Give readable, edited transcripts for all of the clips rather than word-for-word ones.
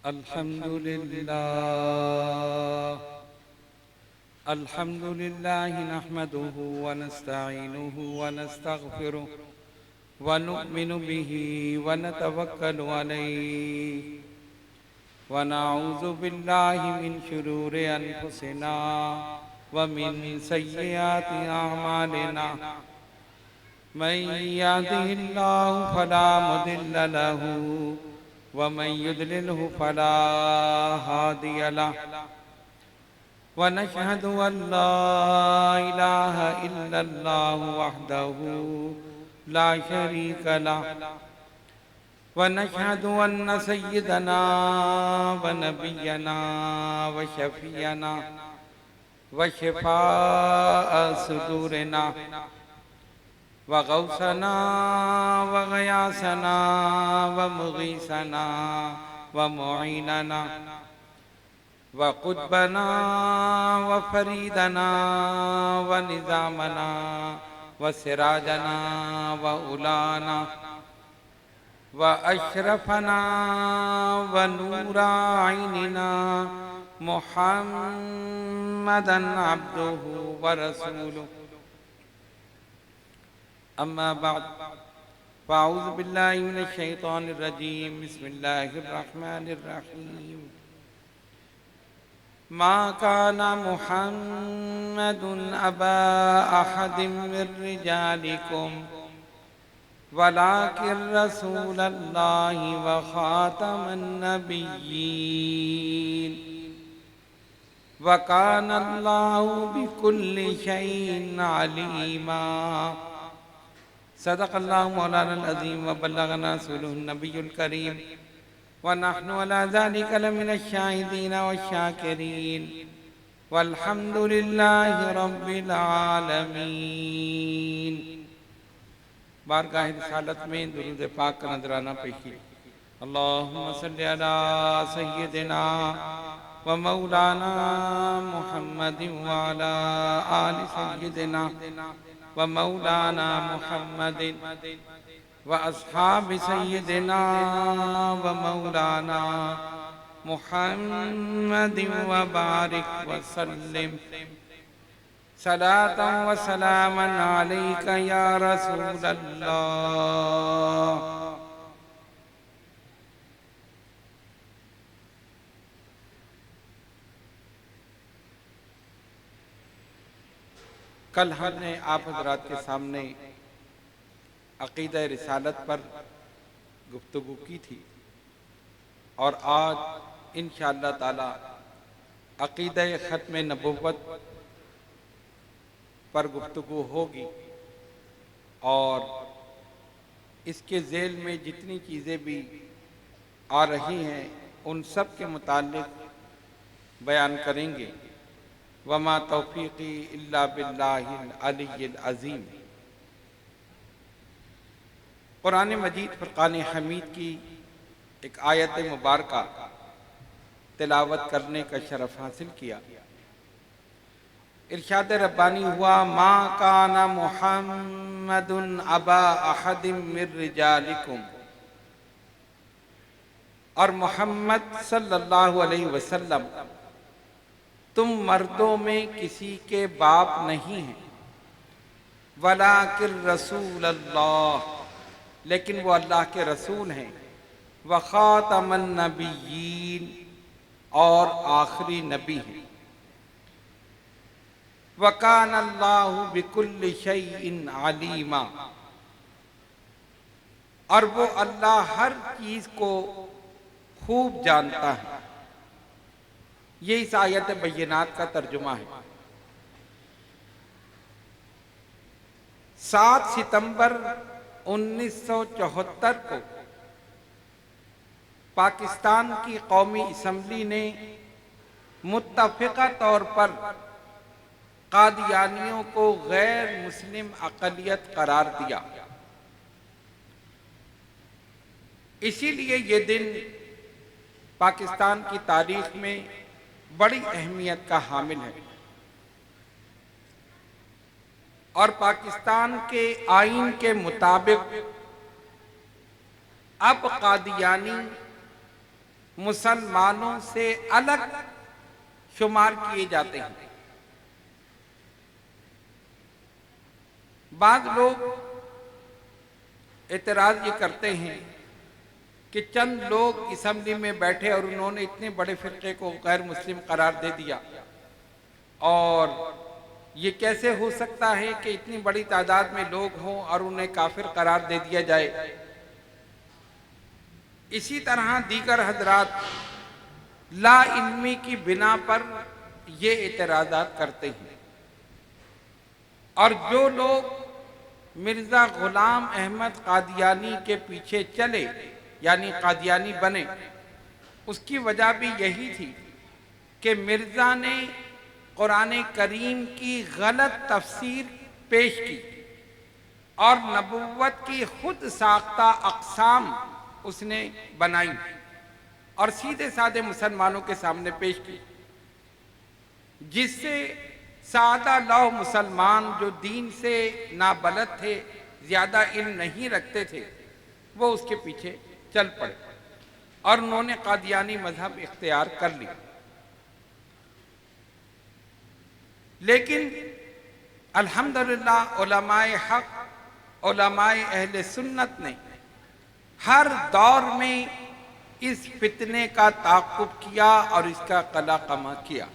अल्हम्दुलिल्लाह नहमदुहु व नस्तईनुहु व नस्तगफिरुह व नु'मिनु बिही व नतवक्कलु अलैहि व नऊज़ु बिल्लाहि मिन शुरूरि अनफुसिना व मिन सय्यिआति अअमालिना मन यहदिहिल्लाहु फला मुदिल्ल लहु व मन युद्लिलहु फला हादिय लहु व नशहदु अल्ला इलाहा इल्लल्लाहु वहदहु ला शरीक लहु व नशहदु अन्न सय्यदना व नबियना व शफीअना व शिफाअ सुदूरिना व गौसना व गयासना व मुगीसना व मुईनना व कुतबना व फरीदना व निज़ामना व सिराजना व उलाना व अशरफना व नूरा ऐनिना मुहम्मदन अब्दुहु व रसूलुहु अम्मा बाद फ़अऊज़ु बिल्लाहि मिनश शैतानिर रजीम बिस्मिल्लाहिर रहमानिर रहीम मा काना मुहम्मदुन अबा अहदिम मिर रिजालिकुम वलाकिन रसूलल्लाहि व खातमन नबिय्यीन व काना अल्लाहु बिकुल्लि शैइन अलीमा सदक़ल्लाहु मौलाना अज़ीम व बल्लगना रसूलुहुन नबियुल करीम व नहनु अला ज़ालिका लमिनश शाहिदीन व शाकिरीन वल्हम्दुलिल्लाहि रब्बिल आलमीन। बारगाह रिसालत में दुरूद पाक का नजराना पेशी। अल्लाहुम्मा सल्लि अला सय्यिदिना व मौलाना मुहम्मदिन व अला आलि सय्यिदिना व मौलाना मुहम्मदिन व अस्हाबि सय्यिदिना व मौलाना मुहम्मदिन व बारिक व सल्लिम सलातन व सलामन अलैका या रसूलल्लाह। कल हमने आप हज़रात के सामने अक़ीदा रिसालत पर गुफ्तगू की थी और आज इंशाअल्लाह ताला अक़ीदा ख़त्म नबुव्वत पर गुफ्तगू होगी और इसके ज़ेल में जितनी चीज़ें भी आ रही हैं उन सब के मुताल्लिक़ बयान करेंगे। वमा तौफ़ीक़ी इल्ला बिल्लाहिल अलिय्यिल अज़ीम। कुरान मजीद फ़ुरक़ान हमीद की एक आयत मुबारका तिलावत करने का शरफ़ हासिल किया। इरशाद रब्बानी हुआ मा काना मुहम्मदुन अबा अहदिम मिर रिजालिकुम, और मोहम्मद सल्लल्लाहु अलैहि वसल्लम तुम मर्दों में किसी के बाप नहीं हैं। वलाकिन रसूल अल्लाह, लेकिन वो अल्लाह के रसूल हैं। व खातमन नबिय्यीन, और आखिरी नबी हैं। व कान अल्लाहु बिकुल्लि शैइन अलीमा, और वो अल्लाह हर चीज को खूब जानता है। ये इस आयत बय्यनात का तर्जुमा है। 7 सितंबर 1974 को पाकिस्तान की कौमी असम्बली ने मुत्तफ़िक़ा तौर पर कादियानियों को गैर मुस्लिम अक़लियत करार दिया। इसीलिए ये दिन पाकिस्तान की तारीख में बड़ी अहमियत का हामिल है और पाकिस्तान के आईन के मुताबिक अब कादियानी मुसलमानों से अलग शुमार किए जाते हैं। बाद लोग एतराज ये करते हैं कि चंद लोग असेंबली में बैठे और उन्होंने इतने बड़े फिरके को गैर मुस्लिम करार दे दिया, और ये कैसे हो सकता है कि इतनी बड़ी तादाद में लोग हों और उन्हें काफिर करार दे दिया जाए। इसी तरह दीगर हजरात ला इल्मी की बिना पर ये एतराज़ात करते हैं, और जो लोग मिर्जा गुलाम अहमद कादियानी के पीछे चले यानी कादियानी बने, उसकी वजह भी यही थी कि मिर्जा ने कुरान करीम की गलत तफसीर पेश की और नबुव्वत की खुद साख्ता अक़साम उसने बनाई और सीधे साधे मुसलमानों के सामने पेश की, जिससे सादा लौ मुसलमान जो दीन से नाबलद थे, ज्यादा इल्म नहीं रखते थे, वो उसके पीछे चल पड़े और उन्होंने कादियानी मजहब इख्तियार कर लिया। लेकिन अल्हम्दुलिल्लाह उलमाए हक, उलमाए अहले सुन्नत ने हर दौर में इस फितने का ताक़ुब किया और इसका कला-कमा किया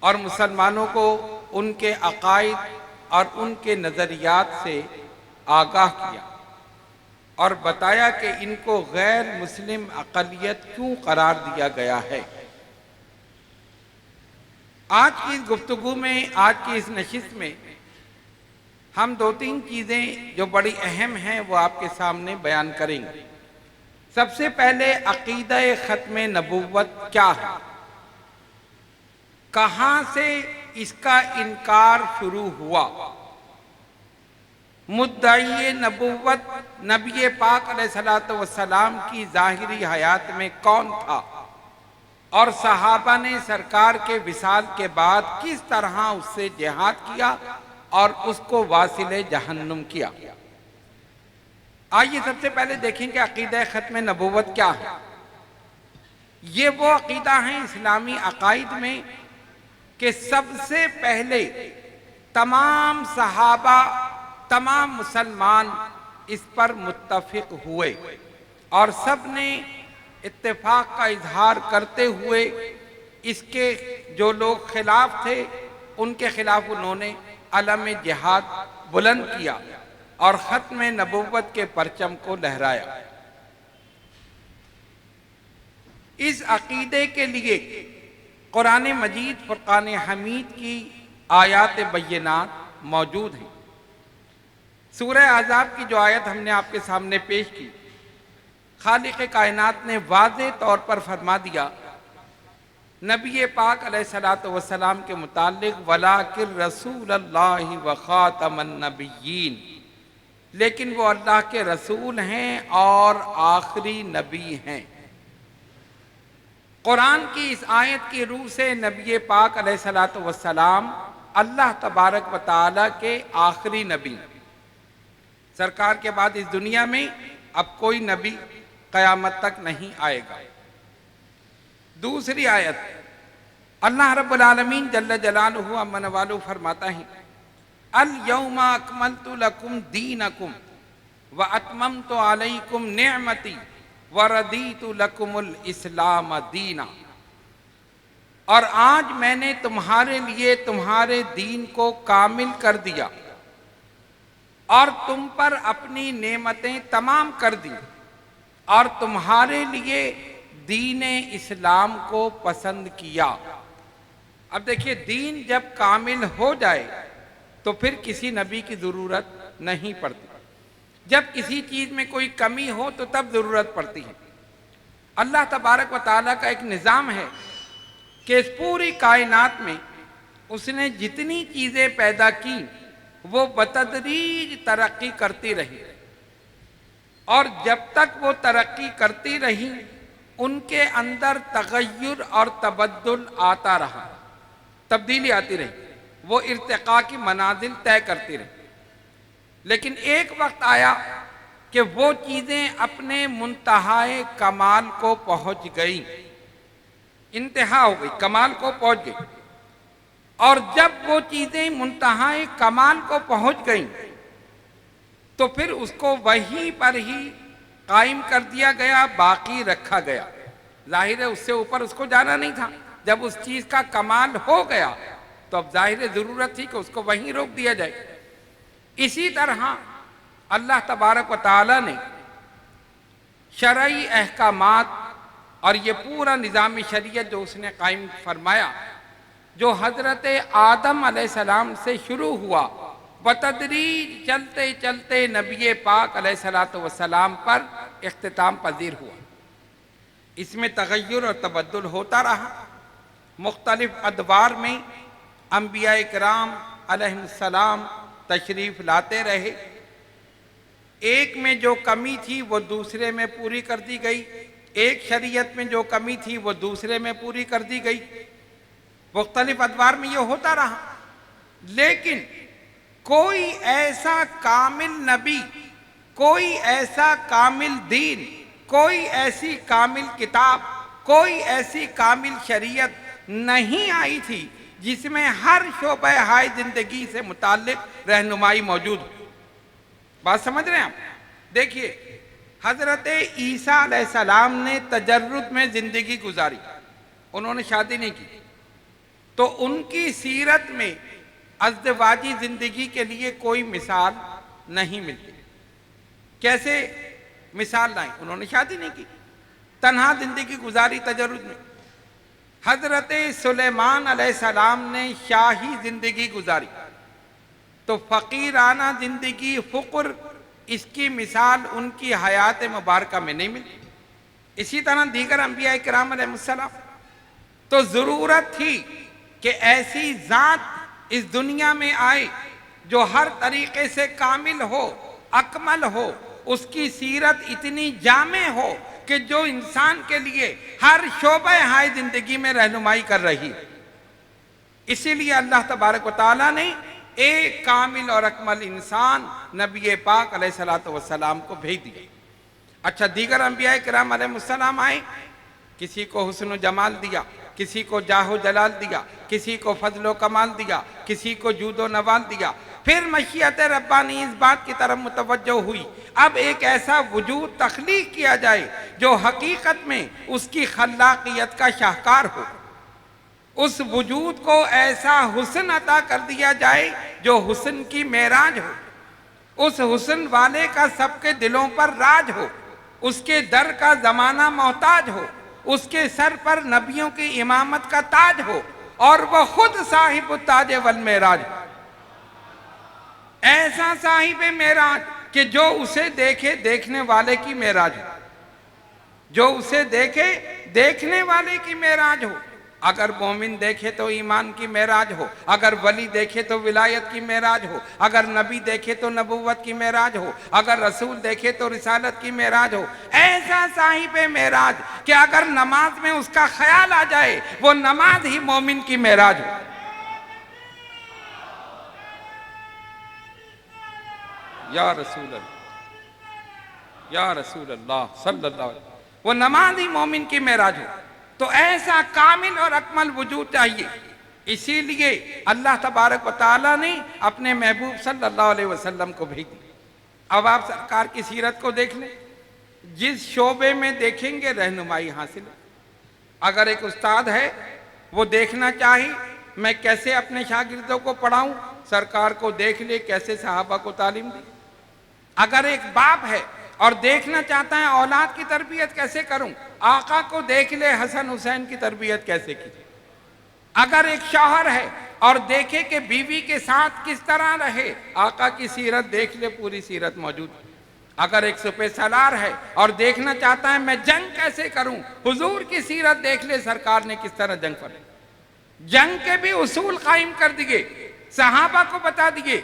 और मुसलमानों को उनके अकायद और उनके नज़रियात से आगाह किया और बताया कि इनको गैर मुस्लिम अक़लियत क्यों करार दिया गया है। आज की इस गुफ्तगू में, आज की इस नशिस्त में हम दो तीन चीज़ें जो बड़ी अहम हैं वो आपके सामने बयान करेंगे। सबसे पहले अक़ीदा ख़त्म नबुव्वत क्या है, कहाँ से इसका इनकार शुरू हुआ, मुद्दई नबुव्वत नबी पाक अलैहिस्सलातु वस्सलाम की ज़ाहिरी हयात में कौन था और सहाबा ने सरकार के विसाल के बाद किस तरह उससे जिहाद किया और उसको वासिले जहन्नुम किया। आइए सबसे पहले देखेंगे अक़ीदा ख़त्म नबुव्वत क्या है। ये वो अक़ीदा है इस्लामी अकायद में कि सबसे पहले तमाम सहाबा, तमाम मुसलमान इस पर मुत्तफ़िक़ हुए और सब ने इत्तेफाक का इजहार करते हुए इसके जो लोग खिलाफ थे उनके खिलाफ उन्होंने अलम जिहाद बुलंद किया और ख़त्म नबुव्वत के परचम को लहराया। इस अक़ीदे के लिए कुरान मजीद फ़ुरक़ान हमीद की आयात बय्यनात मौजूद हैं। सूरह अहज़ाब की जो आयत हमने आपके सामने पेश की, खालिक़ कायनात ने वाज़ेह तौर पर फरमा दिया नबी पाक अलैहिस्सलातु वस्सलाम के मुताल्लिक़, वलाकिन रसूलल्लाहि व ख़ातमन नबिय्यीन, लेकिन वो अल्लाह के रसूल हैं और आखिरी नबी हैं। कुरान की इस आयत की रूह से नबी पाक अलैहिस्सलातु वस्सलाम अल्लाह तबारक व तआला के आखिरी नबी, सरकार के बाद इस दुनिया में अब कोई नबी क़यामत तक नहीं आएगा। दूसरी आयत, अल्लाह रब्बुल आलमीन जल्ल जलालुहु अम्मा नवालु फरमाता है, अल यौमा अकमलतु लकुम दीनकुम व अतममतु अलैकुम निअमती व रदीतु लकुमुल इस्लाम दीना। और आज मैंने तुम्हारे लिए तुम्हारे दीन को कामिल कर दिया और तुम पर अपनी नेमतें तमाम कर दी और तुम्हारे लिए दीन इस्लाम को पसंद किया। अब देखिए, दीन जब कामिल हो जाए तो फिर किसी नबी की ज़रूरत नहीं पड़ती। जब किसी चीज़ में कोई कमी हो तो तब ज़रूरत पड़ती है। अल्लाह तबारक व तआला का एक निज़ाम है कि इस पूरी कायनात में उसने जितनी चीज़ें पैदा की वो बतदरीज तरक्की करती रही और जब तक वो तरक्की करती रही उनके अंदर तगय्युर और तबद्दुल आता रहा, तब्दीली आती रही, वो इर्तिका की मनाजिल तय करती रही। लेकिन एक वक्त आया कि वो चीज़ें अपने मुंतहाए कमाल को पहुंच गई, इंतहा हो गई, कमाल को पहुंच गई। और जब वो चीज़ें मुंतहाए कमाल को पहुंच गई तो फिर उसको वहीं पर ही कायम कर दिया गया, बाकी रखा गया। जाहिर है उससे ऊपर उसको जाना नहीं था। जब उस चीज़ का कमाल हो गया तो अब जाहिर ज़रूरत थी कि उसको वहीं रोक दिया जाए। इसी तरह अल्लाह तबारक व तआला ने शरई अहकामात और ये पूरा निज़ाम शरीयत जो उसने कायम फरमाया, जो हज़रत आदम अलैहिस्सलाम से शुरू हुआ, बतदरीज चलते चलते नबी पाक अलैहिस्सलातु वस्सलाम पर इख्तिताम पजीर हुआ। इसमें तगय्युर और तबद्दुल होता रहा। मुख्तलिफ अदवार में अंबिया इकराम अलैहिस्सलाम तशरीफ़ लाते रहे। एक में जो कमी थी वो दूसरे में पूरी कर दी गई, एक शरीयत में जो कमी थी वो दूसरे में पूरी कर दी गई। मुख्तलिफ अदवार में ये होता रहा। लेकिन कोई ऐसा कामिल नबी, कोई ऐसा कामिल दीन, कोई ऐसी कामिल किताब, कोई ऐसी कामिल शरीयत नहीं आई थी जिसमें हर शोबे हाय जिंदगी से मुताल्लिक रहनुमाई मौजूद हो। बात समझ रहे हैं आप? देखिए, हजरत ईसा अलैहिस्सलाम ने तजर्रुद में जिंदगी गुजारी, उन्होंने शादी नहीं की, तो उनकी सीरत में अज़दवाजी जिंदगी के लिए कोई मिसाल नहीं मिलती। कैसे मिसाल लाई? उन्होंने शादी नहीं की, तन्हा जिंदगी गुजारी तजर्रुद में। हजरत सुलेमान अलैहिस्सलाम ने शाही जिंदगी गुजारी, तो फकीराना जिंदगी, फुक्र, इसकी मिसाल उनकी हयात मुबारक में नहीं मिली। इसी तरह दीगर अंबिया इकराम अलैहिस्सलाम। तो ज़रूरत थी कि ऐसी ज़ात इस दुनिया में आए जो हर तरीके से कामिल हो, अकमल हो, उसकी सीरत इतनी जामे हो कि जो इंसान के लिए हर शोबे हाय जिंदगी में रहनुमाई कर रही है। इसीलिए अल्लाह तबारक व तआला ने एक कामिल और अकमल इंसान नबी पाक अलैहिस्सलातु वस्सलाम को भेज दिया। अच्छा, दीगर अंबिया किराम अलैहिस्सलाम आए, किसी को हुस्न जमाल दिया, किसी को जाहो जलाल दिया, किसी को फजलो कमाल दिया, किसी को जूदो नवाल दिया। फिर मशीयत रब्बानी इस बात की तरफ मुतवज्जो हुई, अब एक ऐसा वजूद तख्लीक किया जाए जो हकीकत में उसकी खल्लाकियत का शाहकार हो। उस वजूद को ऐसा हुस्न अता कर दिया जाए जो हुस्न की मेराज हो। उस हुस्न वाले का सबके दिलों पर राज हो, उसके दर का जमाना मोहताज हो, उसके सर पर नबियों की इमामत का ताज हो और वह खुद साहिब ताज वल मेराज। ऐसा साहिब मेराज कि जो उसे देखे देखने वाले की मेराज हो, जो उसे देखे देखने वाले की मेराज हो। अगर मोमिन देखे तो ईमान की मेराज हो, अगर वली देखे तो विलायत की मेराज हो, अगर नबी देखे तो नबूवत की मेराज हो, अगर रसूल देखे तो रिसालत की मेराज हो। ऐसा साहिब मेराज कि अगर नमाज में उसका ख्याल आ जाए वो नमाज ही मोमिन की मेराज हो। या रसूल अल्लाह, या रसूल अल्लाह सल्लल्लाहु अलैहि वसल्लम, वो नमाज ही मोमिन की मेराज हो। तो ऐसा कामिल और अकमल वजूद चाहिए। इसीलिए अल्लाह तबारक व तआला ने अपने महबूब सल्लल्लाहु अलैहि वसल्लम को भेज दिया। अब आप सरकार की सीरत को देख लें, जिस शोबे में देखेंगे रहनुमाई हासिल है। अगर एक उस्ताद है, वो देखना चाहे मैं कैसे अपने शागिर्दों को पढ़ाऊं, सरकार को देख ले कैसे सहाबा को तालीम दी। अगर एक बाप है और देखना चाहता है औलाद की तरबियत कैसे करूं, आका को देख ले हसन हुसैन की तरबियत कैसे की। अगर एक शौहर है और देखे कि बीवी के साथ किस तरह रहे, आका की सीरत देख ले, पूरी सीरत मौजूद है। अगर एक सुपे सलार है और देखना चाहता है मैं जंग कैसे करूं, हुजूर की सीरत देख ले, सरकार ने किस तरह जंग पर, जंग के भी उसूल कायम कर दिए, सहाबा को बता दिए।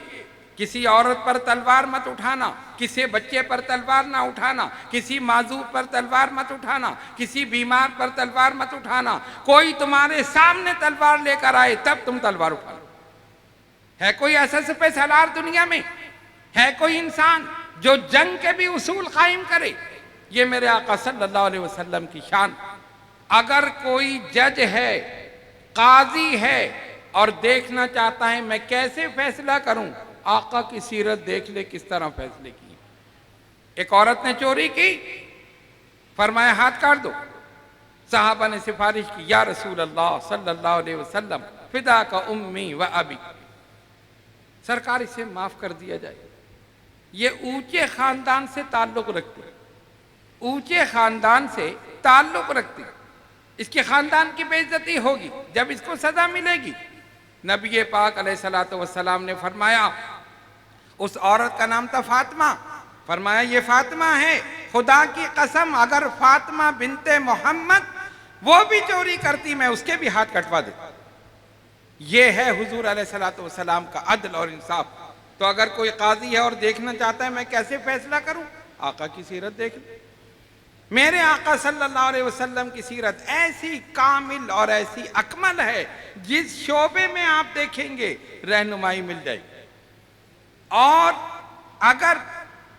किसी औरत पर तलवार मत उठाना, किसी बच्चे पर तलवार ना उठाना, किसी माजूर पर तलवार मत उठाना, किसी बीमार पर तलवार मत उठाना। कोई तुम्हारे सामने तलवार लेकर आए तब तुम तलवार उठाना। है कोई ऐसा सिपह सलार दुनिया में? है कोई इंसान जो जंग के भी उसूल कायम करे। ये मेरे आका सल्लल्लाहु अलैहि वसल्लम की शान। अगर कोई जज है, काजी है और देखना चाहता है मैं कैसे फैसला करूं, आका की सीरत देख ले किस तरह फैसले किए। एक औरत ने चोरी की, फरमाया हाथ काट दो। साहबा ने सिफारिश की, या रसूल अल्लाह सल्लल्लाहु अलैहि वसल्लम फिदा का उम्मी व अबी, सरकार इसे माफ कर दिया जाए। ये ऊंचे खानदान से ताल्लुक रखते, ऊंचे खानदान से ताल्लुक रखती, इसके खानदान की बेइज्जती होगी, जब इसको सजा मिलेगी। नबी पाक अलैहिस्सलातु वस्सलाम ने फरमाया, उस औरत का नाम था फातिमा, फरमाया ये फातिमा है, खुदा की कसम अगर फातिमा बिनते मोहम्मद वो भी चोरी करती मैं उसके भी हाथ कटवा देता। ये है हुजूर अलैहिस्सलातु वस्सलाम का अदल और इंसाफ। तो अगर कोई काजी है और देखना चाहता है मैं कैसे फैसला करूं, आका की सीरत देख ले। मेरे आका सल्लल्लाहु अलैहि वसल्लम की सीरत ऐसी कामिल और ऐसी अकमल है, जिस शोबे में आप देखेंगे रहनुमाई मिल जाएगी। और अगर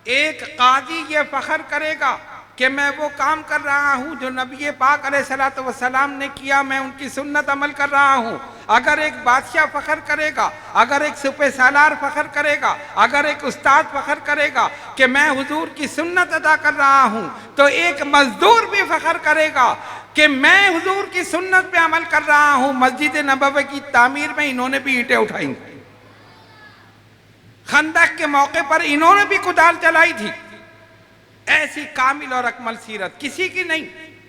एक काजी ये फख्र करेगा कि मैं वो काम कर रहा हूं जो नबी पाक अलैहिस्सलातु वस्सलाम ने किया, मैं उनकी सुन्नत अमल कर रहा हूं, अगर एक बादशाह फख्र करेगा, अगर एक सुपे सालार फख्र करेगा, अगर एक उस्ताद फख्र करेगा कि मैं हुजूर की सुन्नत अदा कर रहा हूं, तो एक मजदूर भी फख्र करेगा कि मैं हुजूर की सुन्नत पे अमल कर रहा हूं। मस्जिद नबवी की तामीर में इन्होंने भी ईंटें उठाई, खंदक के मौके पर इन्होंने भी कुदाल चलाई थी। ऐसी कामिल और अकमल सीरत किसी की नहीं।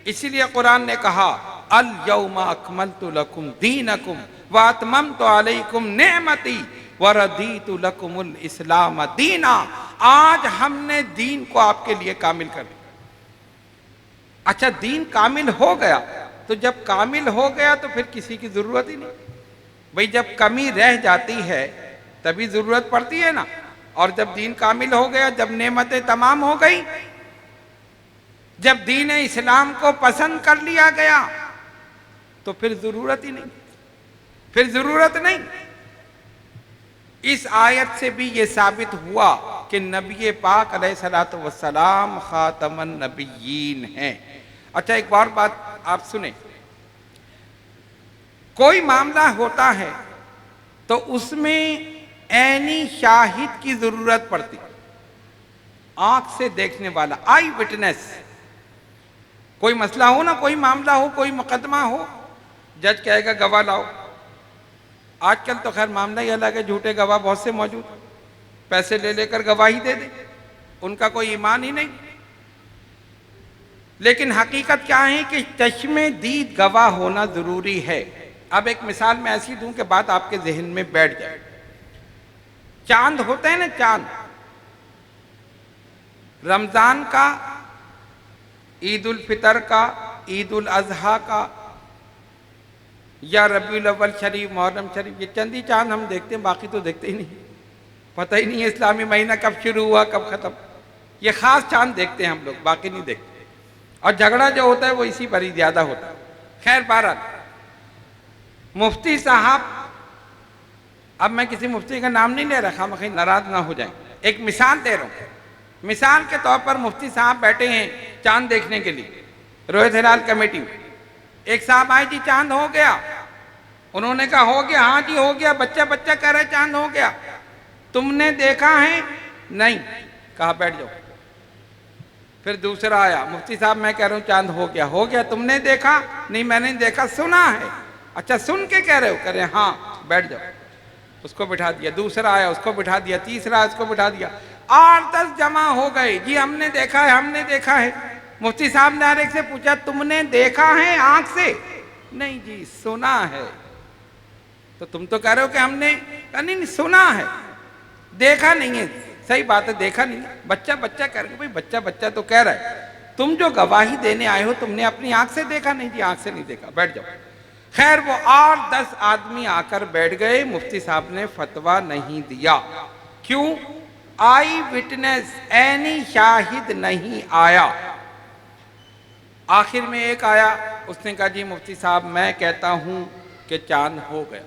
इसीलिए कुरान ने कहा, अल यौमा अकमलतु लकुम दीनकुम व अतममतु अलैकुम नेमती व रदीतु लकुमुल इस्लाम दीना। आज हमने दीन को आपके लिए कामिल कर दिया। अच्छा, दीन कामिल हो गया, तो जब कामिल हो गया तो फिर किसी की जरूरत ही नहीं। भाई जब कमी रह जाती है तभी जरूरत पड़ती है ना। और जब दीन कामिल हो गया, जब नेमतें तमाम हो गई, जब दीन इस्लाम को पसंद कर लिया गया, तो फिर जरूरत ही नहीं, फिर जरूरत नहीं। इस आयत से भी ये साबित हुआ कि नबी पाक अलैहिस्सलातु वस्सलाम खातमन नबिय्यीन हैं। अच्छा, एक और बात आप सुने, कोई मामला होता है तो उसमें ऐनी शाहिद की जरूरत पड़ती, आंख से देखने वाला, आई विटनेस। कोई मसला हो ना, कोई मामला हो, कोई मुकदमा हो, जज कहेगा गवाह लाओ। आजकल तो खैर मामला ही अलग है, झूठे गवाह बहुत से मौजूद, पैसे ले लेकर गवाही दे दे, उनका कोई ईमान ही नहीं। लेकिन हकीकत क्या है कि चश्मे दीद गवाह होना जरूरी है। अब एक मिसाल मैं ऐसी दूं कि बात आपके जहन में बैठ जाए। चांद होता है ना, चांद, रमजान का, ईद उल फितर का, ईद उल अजहा का, या रबीउल अव्वल शरीफ, मुहर्रम शरीफ, ये चंद ही चांद हम देखते हैं, बाकी तो देखते ही नहीं। पता ही नहीं है इस्लामी महीना कब शुरू हुआ कब खत्म। ये खास चांद देखते हैं हम लोग, बाकी नहीं देखते। और झगड़ा जो होता है वो इसी पर ही ज्यादा होता है। खैर बहरहाल, मुफ्ती साहब, अब मैं किसी मुफ्ती का नाम नहीं ले रखा, मैं कहीं नाराज ना हो जाए, एक मिसाल दे रहा हूं। मिसाल के तौर पर मुफ्ती साहब बैठे हैं चांद देखने के लिए, रोहित हिलाल कमेटी में। एक साहब आए, जी चांद हो गया। उन्होंने कहा हो गया, हाँ जी हो गया। बच्चा बच्चा कह रहे चांद हो गया। तुमने देखा है? नहीं। कहा बैठ जाओ। फिर दूसरा आया, मुफ्ती साहब मैं कह रहा हूँ चांद हो गया। हो गया, तुमने देखा? नहीं मैंने देखा, सुना है। अच्छा सुन के कह रहे हो? कह रहे हाँ, बैठ जाओ। उसको बिठा दिया। दूसरा आया, उसको बिठा दिया। तीसरा उसको बिठा दिया। 8-10 जमा हो गए, जी हमने देखा है, हमने देखा है। मुफ्ती साहब ने हर एक से पूछा तुमने देखा है आंख से? नहीं जी सुना है। तो तुम तो कह रहे हो कि हमने, नहीं सुना है, देखा नहीं है। सही बात है, देखा नहीं। बच्चा बच्चा कह रहे, भाई बच्चा बच्चा तो कह रहा है, तुम जो गवाही देने आए हो तुमने अपनी आंख से देखा? नहीं जी आंख से नहीं देखा, बैठ जाओ। खैर वो 8-10 आदमी आकर बैठ गए। मुफ्ती साहब ने फतवा नहीं दिया। क्यों? आई विटनेस, ऐनी शाहिद नहीं आया। आखिर में एक आया, उसने कहा जी मुफ्ती साहब मैं कहता हूं कि चांद हो गया।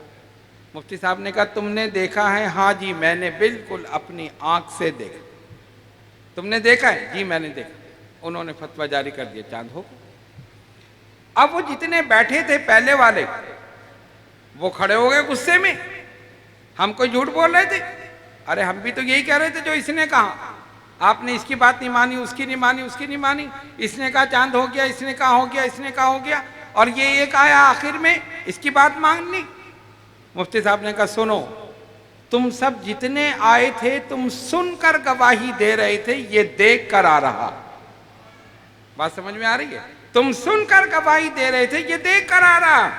मुफ्ती साहब ने कहा तुमने देखा है? हाँ जी मैंने बिल्कुल अपनी आंख से देखा। तुमने देखा है? जी मैंने देखा। उन्होंने फतवा जारी कर दिया, चांद हो। अब वो जितने बैठे थे पहले वाले, वो खड़े हो गए गुस्से में, हम कोई झूठ बोल रहे थे। अरे हम भी तो यही कह रहे थे जो इसने कहा, आपने इसकी बात नहीं मानी, उसकी नहीं मानी, उसकी नहीं मानी, इसने कहा चांद हो गया, इसने कहा हो गया, इसने कहा हो गया, और ये एक आया आखिर में, इसकी बात मान ली। मुफ्ती साहब ने कहा सुनो, तुम सब जितने आए थे तुम सुनकर गवाही दे रहे थे, ये देख कर आ रहा। बात समझ में आ रही है? तुम सुनकर गवाही दे रहे थे, ये देख कर आ रहा।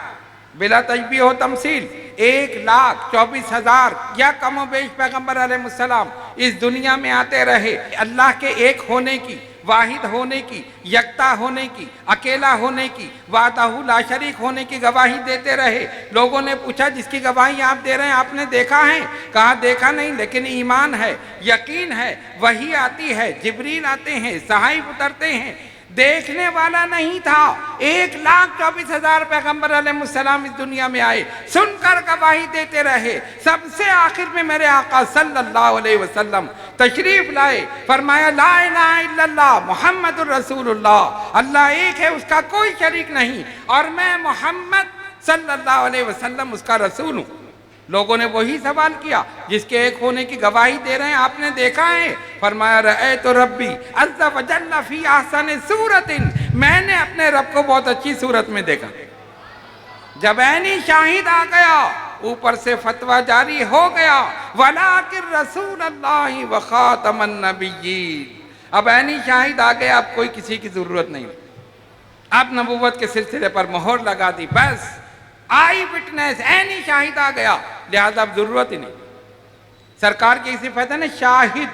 बिला तजबी हो तमसील 1,24,000 या कम व बेश पैगम्बर अलैहिस्सलाम इस दुनिया में आते रहे, अल्लाह के एक होने की, वाहिद होने की, यकता होने की, अकेला होने की, वाहदहू ला शरीक होने की गवाही देते रहे। लोगों ने पूछा जिसकी गवाही आप दे रहे हैं आपने देखा है? कहा देखा नहीं, लेकिन ईमान है, यकीन है, वही आती है, जिब्रील आते हैं, सहाइब उतरते हैं। देखने वाला नहीं था। 1,24,000 पैगम्बर अलैहिस्सलाम इस दुनिया में आए, सुनकर गवाही देते रहे। सबसे आखिर में मेरे आका सल्लल्लाहु अलैहि वसल्लम तशरीफ लाए, फरमाया ला इलाहा इल्लल्लाह मुहम्मदुर रसूलुल्लाह, अल्लाह एक है, उसका कोई शरीक नहीं, और मैं मोहम्मद सल्लल्लाहु अलैहि वसल्लम उसका रसूल हूँ। लोगों ने वही सवाल किया जिसके एक होने की गवाही दे रहे हैं, आपने देखा है? फरमाया रहे तो रब्बी अज़्ज़ा व जल्ला फी अहसन सूरतिन, मैंने अपने रब को बहुत अच्छी सूरत में देखा। जब ऐनी शाहिद आ गया, ऊपर से फतवा जारी हो गया, वलाकिन रसूलुल्लाह व खातमन नबिय्यीन। अब ऐनी शाहिद आ गया, अब कोई किसी की जरूरत नहीं। अब नबूवत के सिलसिले पर मोहर लगा दी, बस आई विटनेस, ऐनी शाहिद आ गया, लिहाजा अब जरूरत ही नहीं। सरकार की सिफत है ना शाहिद,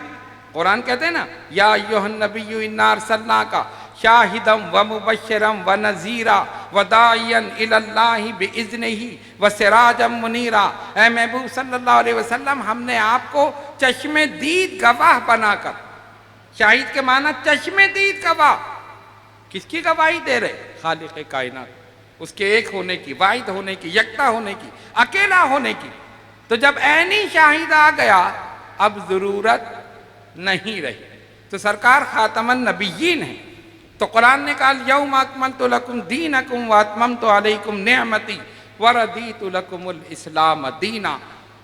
कुरान कहते हैं ना या अय्युहन नबिय्यु इन्ना अरसलनाका शाहिदम व मुबश्शिरम व नज़ीरा व दाइयन इलल्लाहि बिइज़्निही व सिराजम मुनीरा। ऐ महबूब सल्लल्लाहु अलैहि वसल्लम, हमने आपको चश्मे दीद गवाह बनाकर, शाहिद के माना चश्मे दीद गवाह, किसकी गवाही दे रहे? खालिक़ कायनात, उसके एक होने की, वाहिद होने की, यकता होने की, अकेला होने की। तो जब ऐनी शाहिद आ गया, अब जरूरत नहीं रही। तो सरकार खातमन नबिय्यीन है। तो कुरान ने कहा यौम अकमलतु लकुम दीनकुम व अतममतु अलैकुम निअमती व रदीतु लकुमुल इस्लाम दीना।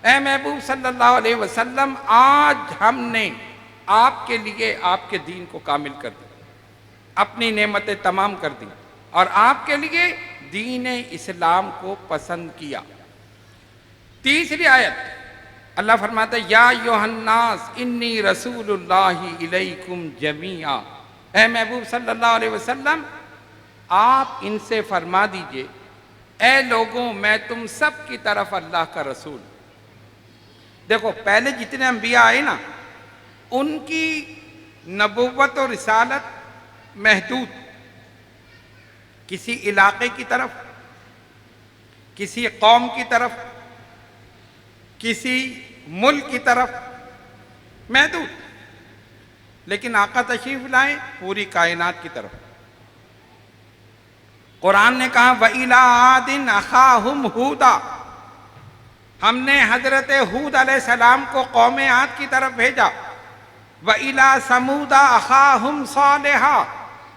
ऐ महबूब सल्लल्लाहु अलैहि वसल्लम, आज हमने आपके लिए आपके दीन को कामिल कर दिया, अपनी नेमतें तमाम कर दी, और आपके लिए दीन इस्लाम को पसंद किया। तीसरी आयत अल्लाह फरमाता है या अय्युहन्नास इन्नी रसूलुल्लाहि इलैकुम जमीआ। ऐ महबूब सल्लल्लाहु अलैहि वसल्लम, आप इनसे फरमा दीजिए, ऐ लोगों मैं तुम सब की तरफ अल्लाह का रसूल। देखो पहले जितने अंबिया आए ना, उनकी नबुव्वत और रिसालत महदूद, किसी इलाके की तरफ, किसी कौम की तरफ, किसी मुल्क की तरफ महदूद, लेकिन आका तशरीफ लाए पूरी कायनात की तरफ। कुरान ने कहा व इला आदिन अखाहुम हूदा, हमने हजरत हूद अलैहिस्सलाम को कौम आद की तरफ भेजा। व इला समूदा अखाहुम सालेहा,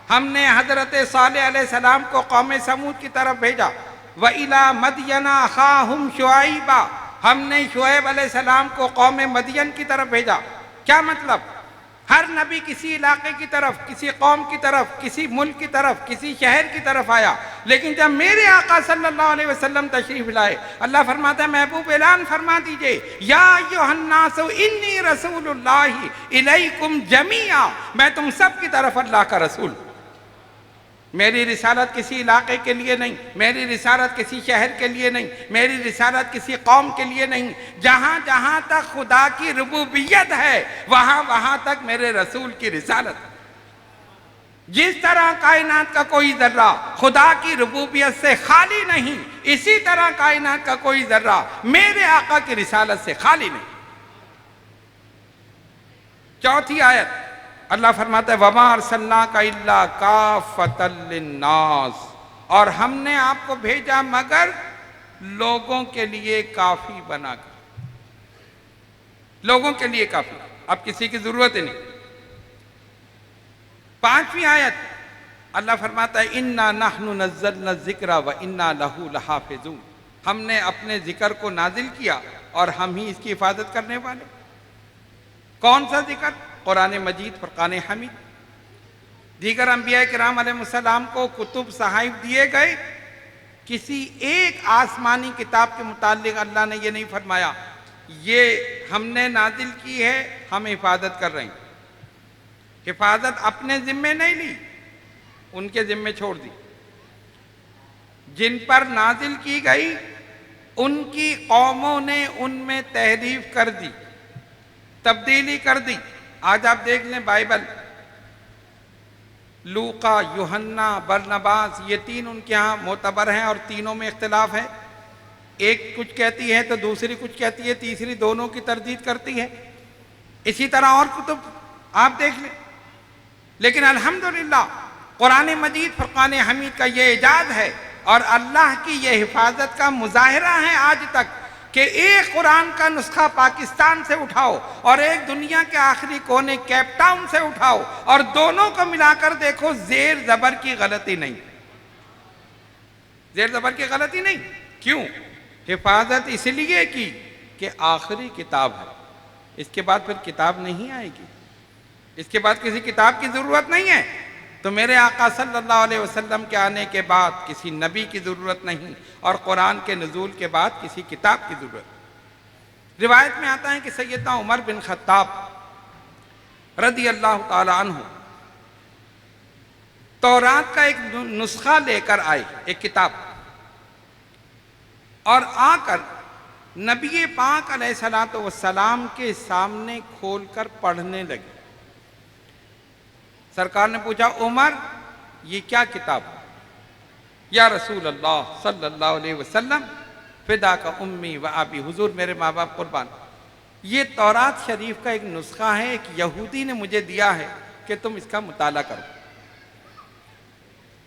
हमने हजरत सालेह अलैहिस्सलाम को कौम समूद की तरफ भेजा। व इला मदयना अखाहुम शुआइबा, हमने शुएब अलैहिस्सलाम को कौम मदियन की तरफ भेजा। क्या मतलब? हर नबी किसी इलाके की तरफ, किसी कौम की तरफ, किसी मुल्क की तरफ, किसी शहर की तरफ आया, लेकिन जब मेरे आका सल्लल्लाहु अलैहि वसल्लम तशरीफ लाए, अल्लाह फरमाता है महबूब ऐलान फरमा दीजिए या अय्युहन्नासु इन्नी रसूलुल्लाहि इलैकुम जमीआ, मैं तुम सब की तरफ अल्लाह का रसूल। मेरी रिसालत किसी इलाके के लिए नहीं, मेरी रिसालत किसी शहर के लिए नहीं, मेरी रिसालत किसी कौम के लिए नहीं। जहाँ जहाँ तक खुदा की रुबूबियत है वहाँ वहाँ तक मेरे रसूल की रिसालत। जिस तरह कायनात का कोई जर्रा खुदा की रुबूबियत से खाली नहीं, इसी तरह कायनात का कोई जर्रा मेरे आका की रिसालत से खाली नहीं। चौथी आयत अल्लाह फरमाता है वमा अरसलनाका इल्ला काफ़तल लिन्नास, और हमने आपको भेजा मगर लोगों के लिए काफी बनाकर, लोगों के लिए काफी, अब किसी की जरूरत ही नहीं। 5वीं आयत अल्लाह फरमाता है इन्ना नहनु नज़्ज़लना ज़िक्रा व इन्ना लहू लहाफ़िज़ून, हमने अपने जिक्र को नाजिल किया और हम ही इसकी हिफाजत करने वाले। कौन सा जिक्र? कुरान मजीद, फुरकान हमीद। दीगर अंबिया किराम अलैहिस्सलाम को कुतुब सहाइफ दिए गए, किसी एक आसमानी किताब के मुतालिक अल्लाह ने ये नहीं फरमाया ये हमने नाजिल की है, हम हिफाजत कर रहे हैं। हिफाजत अपने जिम्मे नहीं ली, उनके जिम्मे छोड़ दी। जिन पर नाजिल की गई उनकी कौमों ने उनमें तहरीफ कर दी, तब्दीली कर दी। आज आप देख लें बाइबल, लूका, यूहन्ना, बरनबास, ये 3 उनके यहाँ मोतबर हैं और तीनों में इख्तिलाफ है। एक कुछ कहती है तो दूसरी कुछ कहती है, तीसरी दोनों की तरदीद करती है। इसी तरह और कुतुब आप देख लें। लेकिन अल्हम्दुलिल्लाह कुरान मजीद, फुरकान हमीद का ये एजाज है और अल्लाह की ये हिफाजत का मुजाहिरा है आज तक कि एक कुरान का नुस्खा पाकिस्तान से उठाओ और एक दुनिया के आखिरी कोने केप टाउन से उठाओ और दोनों को मिलाकर देखो, जेर जबर की गलती नहीं, जेर जबर की गलती नहीं। क्यों? हिफाजत इसलिए की कि आखिरी किताब है, इसके बाद फिर किताब नहीं आएगी, इसके बाद किसी किताब की जरूरत नहीं है। तो मेरे आका सल्लल्लाहु अलैहि वसल्लम के आने के बाद किसी नबी की ज़रूरत नहीं और कुरान के नुज़ूल के बाद किसी किताब की ज़रूरत। रिवायत में आता है कि सैयदना उमर बिन खत्ताब रज़ी अल्लाह ताला अन्हु तौरात का एक नुस्खा लेकर आए, एक किताब, और आकर नबी पाक अलैहिस्सलातु वस्सलाम के सामने खोलकर पढ़ने लगे। सरकार ने पूछा, उमर ये क्या किताब? या रसूल अल्लाह सल्लल्लाहु अलैहि वसल्लम फिदा का उम्मी व आबी, हुजूर मेरे माँ बाप कुर्बान, ये तौरात शरीफ का एक नुस्खा है, एक यहूदी ने मुझे दिया है कि तुम इसका मुताला करो।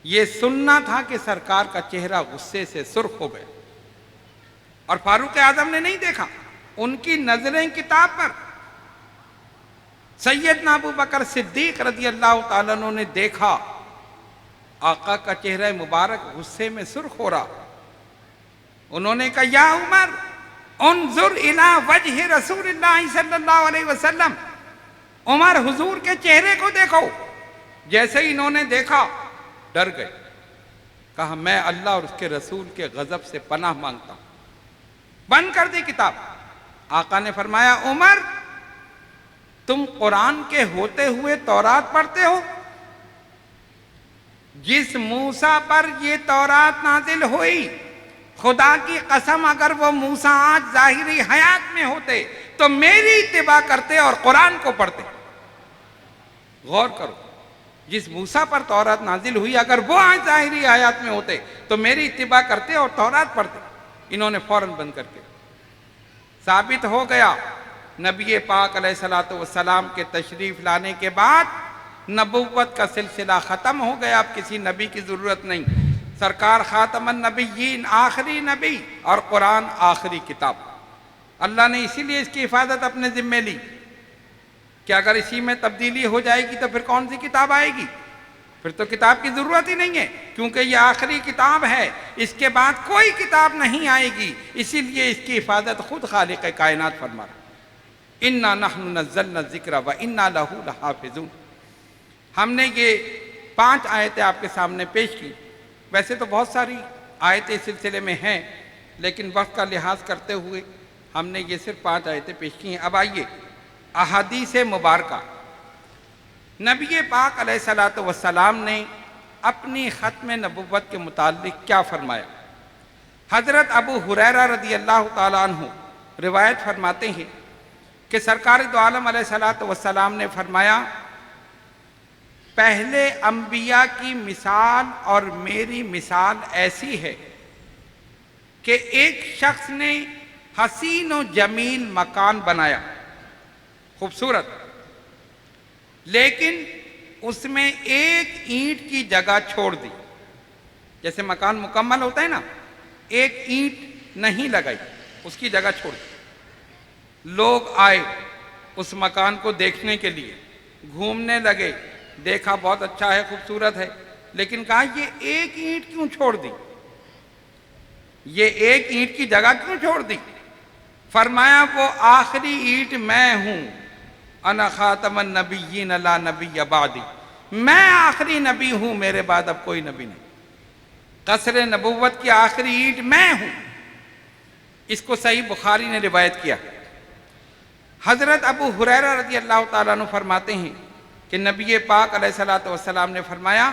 ये सुनना था कि सरकार का चेहरा गुस्से से सुर्ख हो गया और फारूक आजम ने नहीं देखा, उनकी नजरें किताब पर। सैयदना अबू बकर सिद्दीक रज़ी अल्लाह ताला अन्हु ने देखा आका का चेहरा मुबारक गुस्से में सुर्ख हो रहा। उन्होंने कहा, या उमर उन्जुर इला वजह रसूलिल्लाह सल्लल्लाहु अलैहि वसल्लम, उमर हुजूर के चेहरे को देखो। जैसे ही इन्होंने देखा डर गए, कहा मैं अल्लाह और उसके रसूल के गजब से पनाह मांगता हूं। बंद कर दी किताब। आका ने फरमाया, उमर तुम कुरान के होते हुए तौरात पढ़ते हो? जिस मूसा पर ये तौरात नाजिल हुई, खुदा की कसम अगर वो मूसा आज जाहिरी हयात में होते तो मेरी इत्तिबा करते और कुरान को पढ़ते। गौर करो, जिस मूसा पर तौरात नाजिल हुई अगर वो आज जाहिरी हयात में होते तो मेरी इत्तिबा करते और तौरात पढ़ते। इन्होंने फौरन बंद करके साबित हो गया नबी पाक अलैहिस्सलातु वस्सलाम के तशरीफ लाने के बाद नबुव्वत का सिलसिला ख़त्म हो गया। अब किसी नबी की ज़रूरत नहीं। सरकार ख़ातमुन नबिय्यीन, आखिरी नबी, और कुरान आखिरी किताब। अल्लाह ने इसीलिए इसकी हिफाजत अपने ज़िम्मे ली कि अगर इसी में तब्दीली हो जाएगी तो फिर कौन सी किताब आएगी? फिर तो किताब की ज़रूरत ही नहीं है, क्योंकि ये आखिरी किताब है, इसके बाद कोई किताब नहीं आएगी। इसीलिए इसकी हिफाजत खुद खालिक कायनात फरमा रहा, इन्ना नहनु नज़्ज़लना ज़िक्रा व इन्ना लहू लहाफ़िज़ून। हमने ये 5 आयतें आपके सामने पेश की। वैसे तो बहुत सारी आयतें इस सिलसिले में हैं, लेकिन वक्त का लिहाज करते हुए हमने ये सिर्फ 5 आयतें पेश की हैं। अब आइए अहादीस मुबारका। नबी पाक अलैहिस्सलातु वस्सलाम ने अपनी ख़त्म नबुव्वत के मुताल्लिक़ क्या फरमाया? हज़रत अबू हुरैरा रज़ी अल्लाह ताला अन्हु रिवायत फरमाते हैं कि सरकार दो आलम अलैहिस्सलातु वस्सलाम ने फरमाया, पहले अंबिया की मिसाल और मेरी मिसाल ऐसी है कि एक शख्स ने हसीन और जमील मकान बनाया, खूबसूरत, लेकिन उसमें एक ईंट की जगह छोड़ दी। जैसे मकान मुकम्मल होता है ना, एक ईंट नहीं लगाई, उसकी जगह छोड़ दी। लोग आए उस मकान को देखने के लिए, घूमने लगे, देखा बहुत अच्छा है, खूबसूरत है, लेकिन कहा ये एक ईंट क्यों छोड़ दी, ये एक ईंट की जगह क्यों छोड़ दी? फरमाया वो आखिरी ईंट मैं हूं, अना खातमन नबिय्यीन ला नबिय्य बादी, मैं आखिरी नबी हूं, मेरे बाद अब कोई नबी नहीं। कसरे नबुव्वत की आखिरी ईंट मैं हूं। इसको सही बुखारी ने रिवायत किया। हजरत अबू हुरैरा रज़ी अल्लाह ताला अन्हु फरमाते हैं कि नबी पाक अलैहिस्सलातु वस्सलाम ने फरमाया,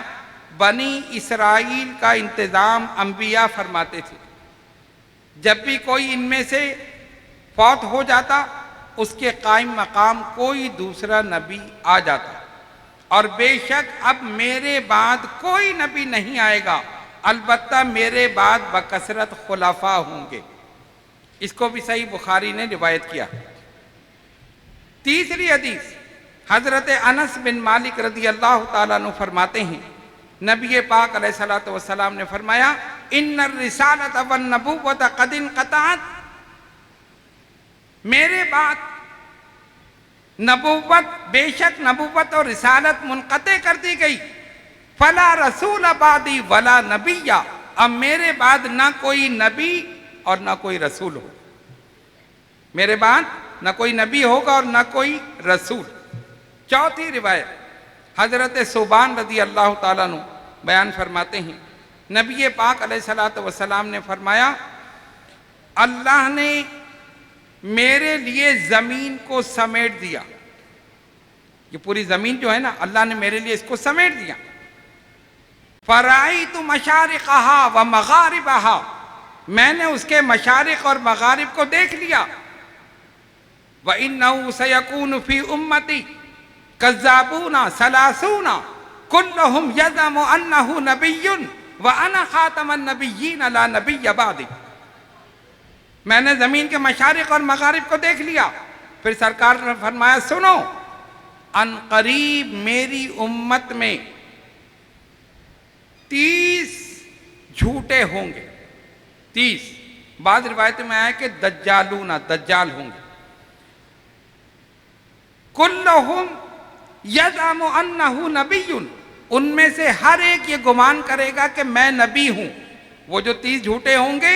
बनी इसराइल का इंतज़ाम अंबिया फरमाते थे, जब भी कोई इनमें से फौत हो जाता उसके कायम मकाम कोई दूसरा नबी आ जाता, और बेशक अब मेरे बाद कोई नबी नहीं आएगा, अलबत्ता मेरे बाद बकसरत खुलाफा होंगे। इसको भी सही बुखारी ने रिवायत किया। तीसरी हदीस हजरत अनस बिन मालिक रज़ी अल्लाह ताला अन्हु फरमाते हैं, नबी पाक अलैहिस्सलातु वस्सलाम ने फरमाया, इन्नर रिसालत वन नबुव्वत क़द इनक़तअत, मेरे बाद नबुव्वत, बेशक नबुव्वत और रिसालत मुनक़ते कर दी गई। फला रसूल बादी वला नबिया, अब मेरे बाद ना कोई नबी और ना कोई रसूल हो, मेरे बाद ना कोई नबी होगा और ना कोई रसूल। चौथी रिवायत हजरत सुबान रज़ी अल्लाह ताला अन्हु बयान फरमाते हैं, नबी पाक अलैहिस्सलातु वस्सलाम ने फरमाया, अल्लाह ने मेरे लिए ज़मीन को समेट दिया, ये पूरी ज़मीन जो है ना, अल्लाह ने मेरे लिए इसको समेट दिया। फ़राइतु मशारिक़हा व मग़ारिबहा, मैंने उसके मशारिक़ और मग़ारिब को देख लिया। व इन्नहु सयकूनु फ़ी उम्मती कज़्ज़ाबूना सलासूना कुल्लुहुम यज़अमु अन्नहु नबिय्युन व अना ख़ातमुन नबिय्यीन ला नबिय्य बादी। मैंने ज़मीन के मशारिक़ और मग़ारिब को देख लिया। फिर सरकार ने फरमाया, सुनो, अनक़रीब मेरी उम्मत में 30 झूठे होंगे, 30, बाद रिवायत में आया कि दज्जालूना, दज्जाल होंगे। कुल्लुहुम यज़अमु अन्नहु नबिय्युन, उनमें से हर एक ये गुमान करेगा कि मैं नबी हूं। वो जो 30 झूठे होंगे,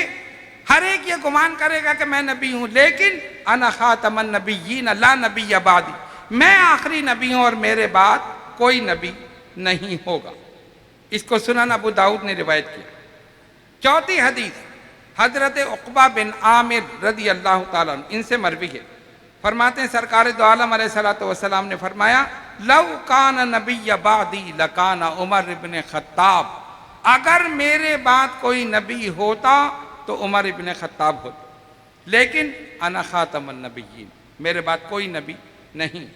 हर एक ये गुमान करेगा कि मैं नबी हूं, लेकिन अना खातमन नबिय्यीन ला नबिय्य बादी, मैं आखिरी नबी हूं और मेरे बाद कोई नबी नहीं होगा। इसको सुनन अबू दाऊद ने रिवायत किया। चौथी हदीस हजरत उक़बा बिन आमिर रज़ी अल्लाह ताला अन्हु, इनसे मरवी है, फरमाते हैं सरकार दो आलम अलैहिस्सलातु वस्सलाम ने फरमाया, लव कान नबिय्य बादी लकान उमर इब्न खत्ताब, अगर मेरे बाद कोई नबी होता तो उमर इब्न खत्ताब होता, लेकिन अना खातमुन नबिय्यीन, मेरे बाद कोई नबी नहीं।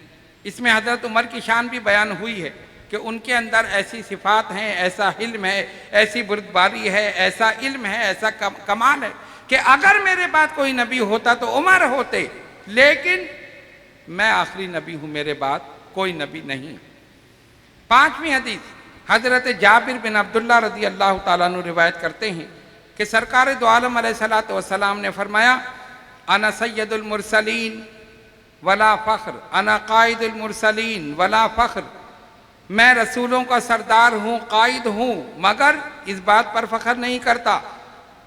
इसमें हजरत उमर की शान भी बयान हुई है कि उनके अंदर ऐसी सिफात हैं, ऐसा हिल्म है, ऐसी बुर्दबारी है, ऐसा इल्म है, ऐसा कमाल है कि अगर मेरे बाद कोई नबी होता तो उमर होते, लेकिन मैं आखिरी नबी हूं, मेरे बाद कोई नबी नहीं। पांचवी हदीस हजरत जाबिर बिन अब्दुल्लाह रज़ी अल्लाह ताला अन्हु रिवायत करते हैं कि सरकार दो आलम अलैहिस्सलातु वस्सलाम ने फरमाया, अना सय्यदुल मुरसलीन वला फ़ख्र, अना कायदुल मुरसलीन वला फ़ख्र, मैं रसूलों का सरदार हूँ, कायद हूँ, मगर इस बात पर फ़ख्र नहीं करता।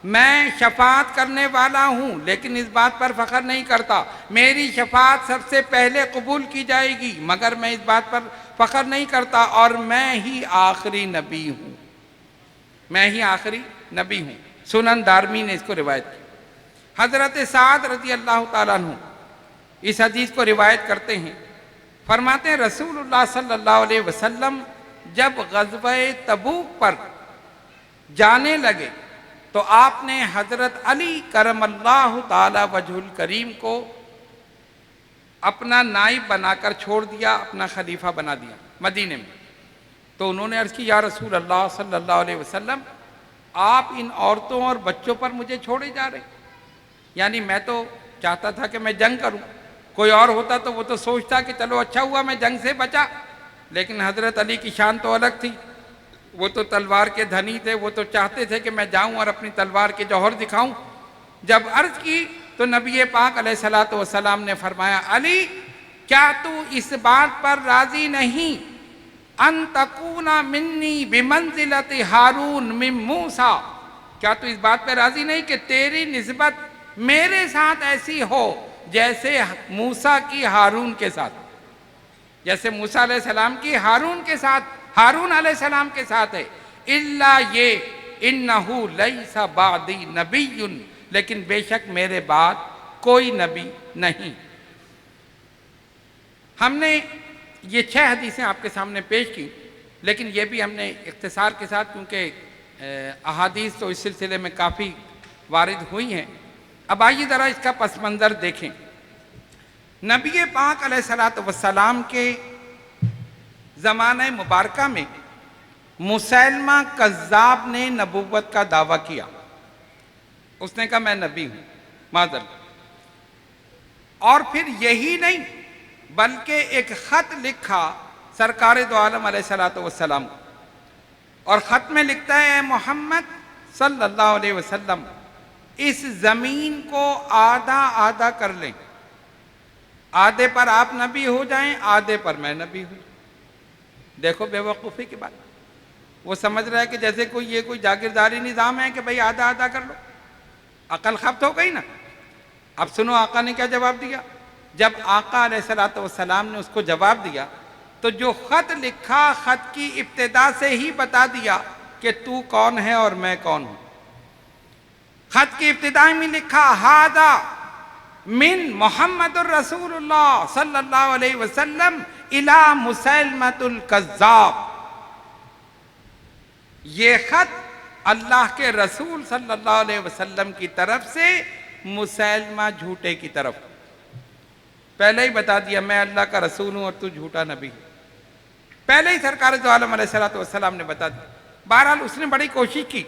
मैं शफात करने वाला हूँ, लेकिन इस बात पर फ़ख्र नहीं करता। मेरी शफात सबसे पहले कबूल की जाएगी, मगर मैं इस बात पर फ़ख्र नहीं करता, और मैं ही आखिरी नबी हूँ, मैं ही आखिरी नबी हूँ। सुनन दारमी ने इसको रिवायत की। हज़रत साद रज़ी अल्लाह ताला अन्हु इस हदीस को रिवायत करते हैं, फरमाते हैं रसूलुल्लाह सल्लल्लाहु अलैहि वसल्लम जब ग़ज़वे तबूक पर जाने लगे तो आपने हज़रत अली करमल्लाहु ताला वजहुल करीम को अपना नाइब बनाकर छोड़ दिया, अपना खलीफा बना दिया मदीने में। तो उन्होंने अर्ज़ की, या रसूल अल्लाह सल्लल्लाहु अलैहि वसल्लम, आप इन औरतों और बच्चों पर मुझे छोड़े जा रहे, यानी मैं तो चाहता था कि मैं जंग करूं, कोई और होता तो वो तो सोचता कि चलो अच्छा हुआ मैं जंग से बचा, लेकिन हज़रत अली की शान तो अलग थी, वो तो तलवार के धनी थे, वो तो चाहते थे कि मैं जाऊं और अपनी तलवार के जौहर दिखाऊं। जब अर्ज़ की तो नबी पाक अलैहिस्सलातु वस्सलाम ने फरमाया, अली क्या तू इस बात पर राज़ी नहीं, अन तकूना मिन्नी बिमंजिलति हारून मिन मूसा, क्या तू इस बात पे राजी नहीं कि तेरी निस्बत मेरे साथ ऐसी हो जैसे मूसा की हारून के साथ, जैसे मूसा अलैहिस्सलाम की हारून के साथ, हारून अलैहिस्सलाम के साथ है। इल्ला ये इन्नहु लैसा बादी नबियुन, लेकिन बेशक मेरे बाद कोई नबी नहीं। हमने ये 6 हदीसें आपके सामने पेश की, लेकिन ये भी हमने इख्तिसार के साथ, क्योंकि अहादीस तो इस सिलसिले में काफ़ी वारिद हुई हैं। अब आइए ज़रा इसका पस मंज़र देखें। नबी पाक अलैहिस्सलातु वस्सलाम के ज़माने मुबारका में मुसैलमा कज़्ज़ाब ने नबुव्वत का दावा किया। उसने कहा मैं नबी हूँ माज़ल, और फिर यही नहीं बल्कि एक ख़त लिखा सरकार दो आलम अलैहिस्सलातु वस्सलाम को, और ख़त में लिखता है मोहम्मद सल्लल्लाहु अलैहि वसल्लम इस ज़मीन को आधा आधा कर लें, आधे पर आप नबी हो जाएं, आधे पर मैं नबी हूँ। देखो बेवकूफ़ी की बात, वो समझ रहा है कि जैसे कोई ये कोई जागीरदारी निज़ाम है कि भाई आधा आधा कर लो। अकल खप्त हो गई ना। अब सुनो आका ने क्या जवाब दिया। जब आका अलैहिस्सलातु वस्सलाम ने उसको जवाब दिया तो जो ख़त लिखा, ख़त की इब्तिदा से ही बता दिया कि तू कौन है और मैं कौन हूँ। ख़त की इब्तिदा में लिखा हादा मिन मोहम्मदुर रसूलुल्लाह सल्लल्लाहु अलैहि वसल्लम इला मुसैलमतुल कज़्ज़ाब। ये ख़त अल्लाह के रसूल सल्लल्लाहु अलैहि वसल्लम की तरफ से मुसैलमा झूठे की तरफ। पहले ही बता दिया मैं अल्लाह का रसूल हूँ और तू झूठा नबी है, पहले ही सरकार दो आलम अलैहिस्सलातु वस्सलाम ने बता दिया। बहरहाल उसने बड़ी कोशिश की,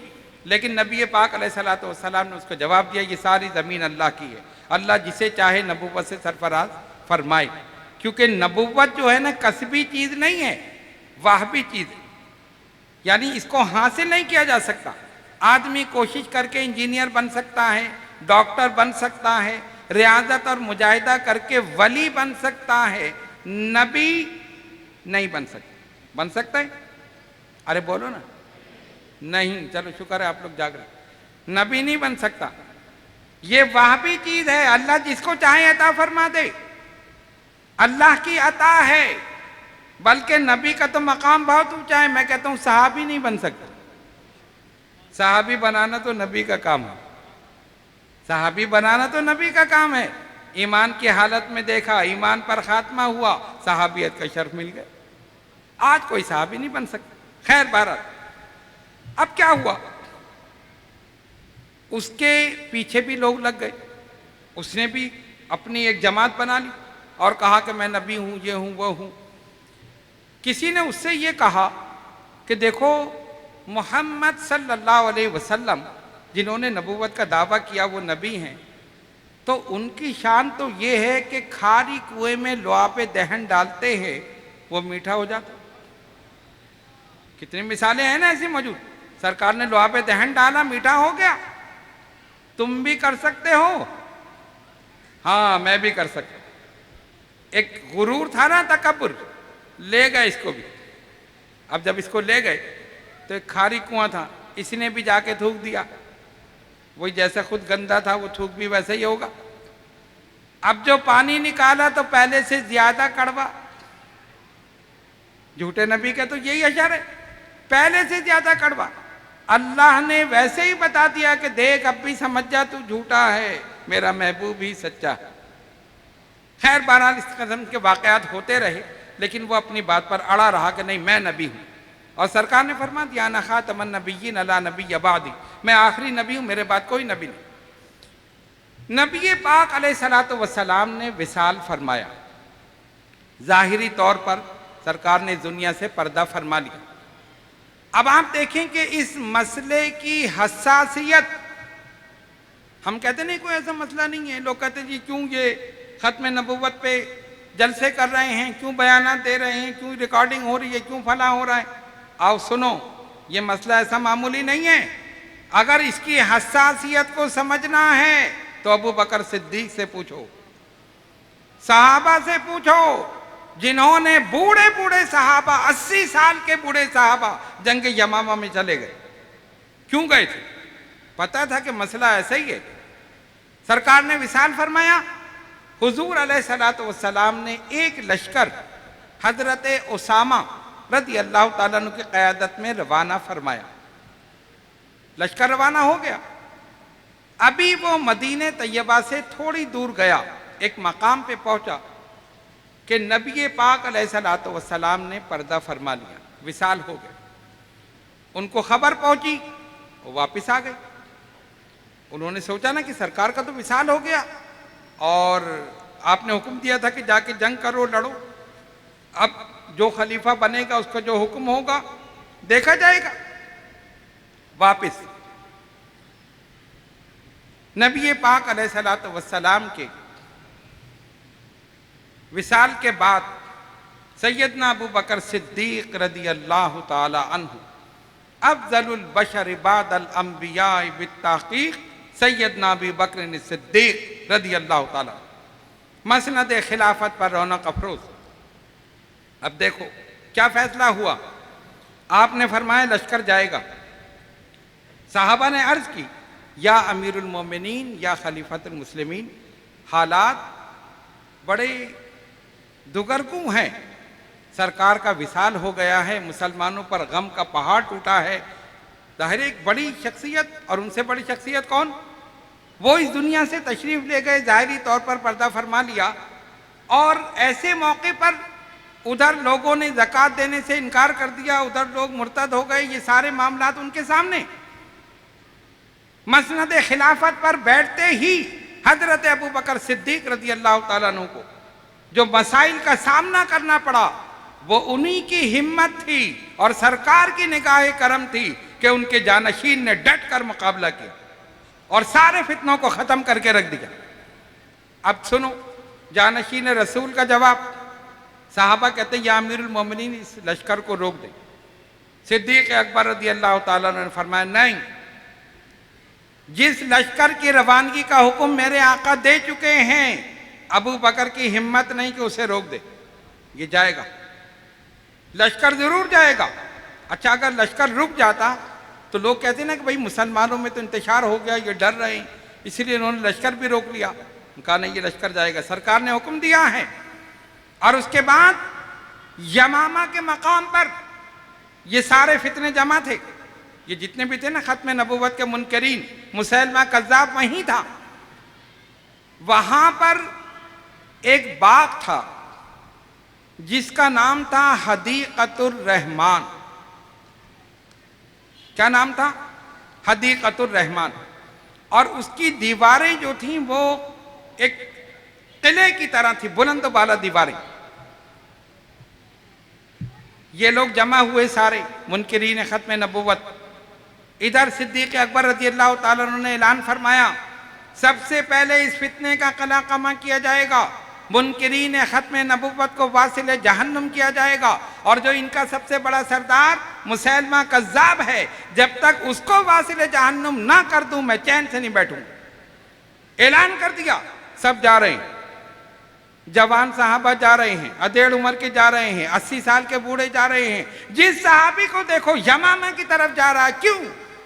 लेकिन नबी पाक अलैहिस्सलातु वस्सलाम ने उसको जवाब दिया ये सारी ज़मीन अल्लाह की है, अल्लाह जिसे चाहे नबुव्वत से सरफराज फरमाए। क्योंकि नबुव्वत जो है ना कसबी चीज़ नहीं है, वाहबी चीज़ है, यानी इसको हासिल नहीं किया जा सकता। आदमी कोशिश करके इंजीनियर बन सकता है, डॉक्टर बन सकता है, रियाजत और मुजाहिदा करके वली बन सकता है, नबी नहीं बन सकता। बन सकता है? अरे बोलो ना। नहीं, चलो शुक्र है आप लोग जागृत। नबी नहीं बन सकता, ये वाहबी चीज है, अल्लाह जिसको चाहे अता फरमा दे, अल्लाह की अता है। बल्कि नबी का तो मकाम बहुत ऊंचा है। मैं कहता हूं सहाबी नहीं बन सकता, सहाबी बनाना तो नबी का काम है, सहाबी बनाना तो नबी का काम है। ईमान की हालत में देखा, ईमान पर खात्मा हुआ, सहाबियत का शर्फ मिल गया। आज कोई सहाबी नहीं बन सकता। खैर भारत, अब क्या हुआ, उसके पीछे भी लोग लग गए, उसने भी अपनी एक जमात बना ली और कहा कि मैं नबी हूं, ये हूं, वो हूं। किसी ने उससे ये कहा कि देखो मोहम्मद सल्लल्लाहु अलैहि वसल्लम जिन्होंने नबूवत का दावा किया वो नबी हैं, तो उनकी शान तो ये है कि खारी कुएं में लोहा पे दहन डालते हैं वो मीठा हो जाता। कितनी मिसालें हैं ना ऐसी मौजूद। सरकार ने लोहा पे दहन डाला, मीठा हो गया। तुम भी कर सकते हो, हाँ मैं भी कर सकता। एक गुरूर था ना, तकब्बुर, ले गए इसको भी। अब जब इसको ले गए तो एक खारी कुआं था, इसने भी जाके थूक दिया। वही जैसा खुद गंदा था वो थूक भी वैसे ही होगा। अब जो पानी निकाला तो पहले से ज्यादा कड़वा। झूठे नबी का तो यही असर है, पहले से ज्यादा कड़वा। अल्लाह ने वैसे ही बता दिया कि देख अब भी समझ जा तू झूठा है, मेरा महबूब ही सच्चा। खैर बहरहाल इस किस्म के वाकयात होते रहे, लेकिन वो अपनी बात पर अड़ा रहा कि नहीं मैं नबी हूं। और सरकार ने फरमा दिया ना खातमन नबिय्यीन अला नबी अबादी, मैं आखिरी नबी हूं, मेरे बाद कोई नबी नहीं। नबी पाक अलैहिस्सलातु वस्सलाम ने विसाल फरमाया। जाहिरी तौर पर सरकार ने दुनिया से पर्दा फरमा लिया। अब आप देखें कि इस मसले की हसासियत, हम कहते नहीं कोई ऐसा मसला नहीं है। लोग कहते जी क्यों ये खत्म नबुव्वत पे जलसे कर रहे हैं, क्यों बयानात दे रहे हैं, क्यों रिकॉर्डिंग हो रही है, क्यों फला हो रहा है। आओ सुनो, ये मसला ऐसा मामूली नहीं है। अगर इसकी हसासियत को समझना है तो अबू बकर सिद्दीक से पूछो, सहाबा से पूछो, जिन्होंने बूढ़े बूढ़े सहाबा, 80 साल के बूढ़े सहाबा जंग यमामा में चले गए। क्यों गए थे? पता था कि मसला ऐसा ही है। सरकार ने विसाल फरमाया, हुजूर अलैहिस्सलातु वस्सलाम ने एक लश्कर हजरत उसामा रदी अल्लाह ताला अन्हु की क़यादत में रवाना फरमाया। लश्कर रवाना हो गया। अभी वो मदीने तैयबा से थोड़ी दूर गया, एक मकाम पे पहुंचा कि नबी पाक अलैहिस्सलातु वस्सलाम ने पर्दा फरमा लिया, विसाल हो गया। उनको खबर पहुंची, वो वापस आ गए। उन्होंने सोचा ना कि सरकार का तो विसाल हो गया और आपने हुक्म दिया था कि जाके जंग करो, लड़ो। अब जो खलीफा बनेगा उसका जो हुक्म होगा देखा जाएगा। वापस नबी पाक अलैहिस्सलातु वस्सलाम के विसाल के बाद सैयदना अबू बकर सिद्दीक रदी अल्लाह ताला अन्हु अफजलुल बशर बादल अंबिया बित्तहकीक सैयदना अबू बकर सिद्दीक रदी अल्लाह ताला मसनद खिलाफत पर रौनक अफरोज। अब देखो क्या फैसला हुआ। आपने फरमाया लश्कर जाएगा। साहबा ने अर्ज की, या अमीरुल मोमिनीन या खलीफतुल मुस्लिमीन, हालात बड़े दुगरगू हैं। सरकार का विसाल हो गया है, मुसलमानों पर गम का पहाड़ टूटा है। जाहिर एक बड़ी शख्सियत, और उनसे बड़ी शख्सियत कौन? वो इस दुनिया से तशरीफ ले गए, ज़ाहिरी तौर पर पर्दा फरमा लिया। और ऐसे मौके पर उधर लोगों ने ज़कात देने से इनकार कर दिया, उधर लोग मुर्तद हो गए। ये सारे मामलात उनके सामने। मसनद खिलाफत पर बैठते ही हजरत अबू बकर सिद्दीक रज़ी अल्लाह ताला अन्हु को जो मसाइल का सामना करना पड़ा, वो उन्हीं की हिम्मत थी और सरकार की निगाह करम थी कि उनके जानशीन ने डट कर मुकाबला किया और सारे फितनों को ख़त्म करके रख दिया। अब सुनो जानशीन रसूल का जवाब। साहबा कहते हैं, या अमीरुल मोमिनीन, इस लश्कर को रोक दे। सिद्दीक अकबर रज़ी अल्लाह ताला अन्हु ने फरमाया, नहीं, जिस लश्कर की रवानगी का हुक्म मेरे आका दे चुके हैं, अबू बकर की हिम्मत नहीं कि उसे रोक दे। ये जाएगा, लश्कर जरूर जाएगा। अच्छा, अगर लश्कर रुक जाता तो लोग कहते ना कि भाई मुसलमानों में तो इंतशार हो गया, ये डर रहे हैं, इसलिए उन्होंने लश्कर भी रोक लिया। कहा नहीं, ये लश्कर जाएगा, सरकार ने हुक्म दिया है। और उसके बाद यमामा के मकाम पर ये सारे फितने जमा थे। ये जितने भी थे ना खत्म नबूवत के मुनकरीन, मुसैलमा कज़्ज़ाब वहीं था। वहां पर एक बाग था जिसका नाम था हदीक़तुर रहमान। क्या नाम था? हदीक़तुर रहमान। और उसकी दीवारें जो थीं वो एक किले की तरह थी, बुलंद बाला दीवारें। ये लोग जमा हुए सारे मुनकरीन खत्म नबूवत। इधर सिद्दीक अकबर रज़ी अल्लाह ताला अन्हु ने ऐलान फरमाया, सबसे पहले इस फितने का कलाकमा किया जाएगा, मुनकरीन खत्म नबूवत को वासिल जहन्नुम किया जाएगा। और जो इनका सबसे बड़ा सरदार मुसैलमा कज़्ज़ाब है, जब तक उसको वासिल जहन्नुम ना कर दूं मैं चैन से नहीं बैठूं। ऐलान कर दिया। सब जा रहे हैं, जवान साहबा जा रहे हैं, अधेड़ उम्र के जा रहे हैं, 80 साल के बूढ़े जा रहे हैं। जिस सहाबी को देखो यमामा की तरफ जा रहा है। क्यों?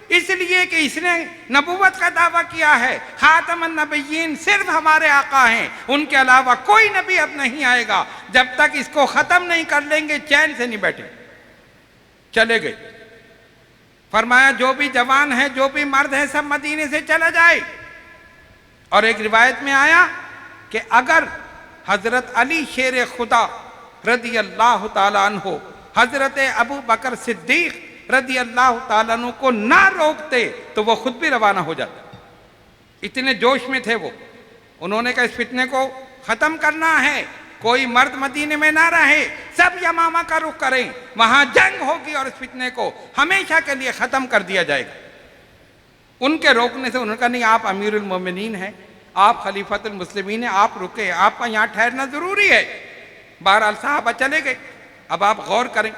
इसलिए कि इसने नबूवत का दावा किया है। खातमुन नबिय्यीन सिर्फ हमारे आका हैं, उनके अलावा कोई नबी अब नहीं आएगा। जब तक इसको खत्म नहीं कर लेंगे चैन से नहीं बैठे। चले गए। फरमाया, जो भी जवान है, जो भी मर्द है, सब मदीने से चला जाए। और एक रिवायत में आया कि अगर हजरत अली शेर खुदा रदी अल्लाह ताला अन्हु हजरत अबू बकर सिद्दीक रदी अल्लाह ताला अन्हु को ना रोकते तो वो खुद भी रवाना हो जाता। इतने जोश में थे वो। उन्होंने कहा इस फितने को खत्म करना है, कोई मर्द मदीने में ना रहे, सब यमामा का रुख करें, वहां जंग होगी और इस फितने को हमेशा के लिए खत्म कर दिया जाएगा। उनके रोकने से उन्होंने कहा नहीं, आप अमीरुल मोमिनीन हैं, आप खलीफतुल मुस्लिमीन हैं, आप रुके, आपका यहाँ ठहरना जरूरी है। बहरहाल साहबा चले गए। अब आप गौर करें,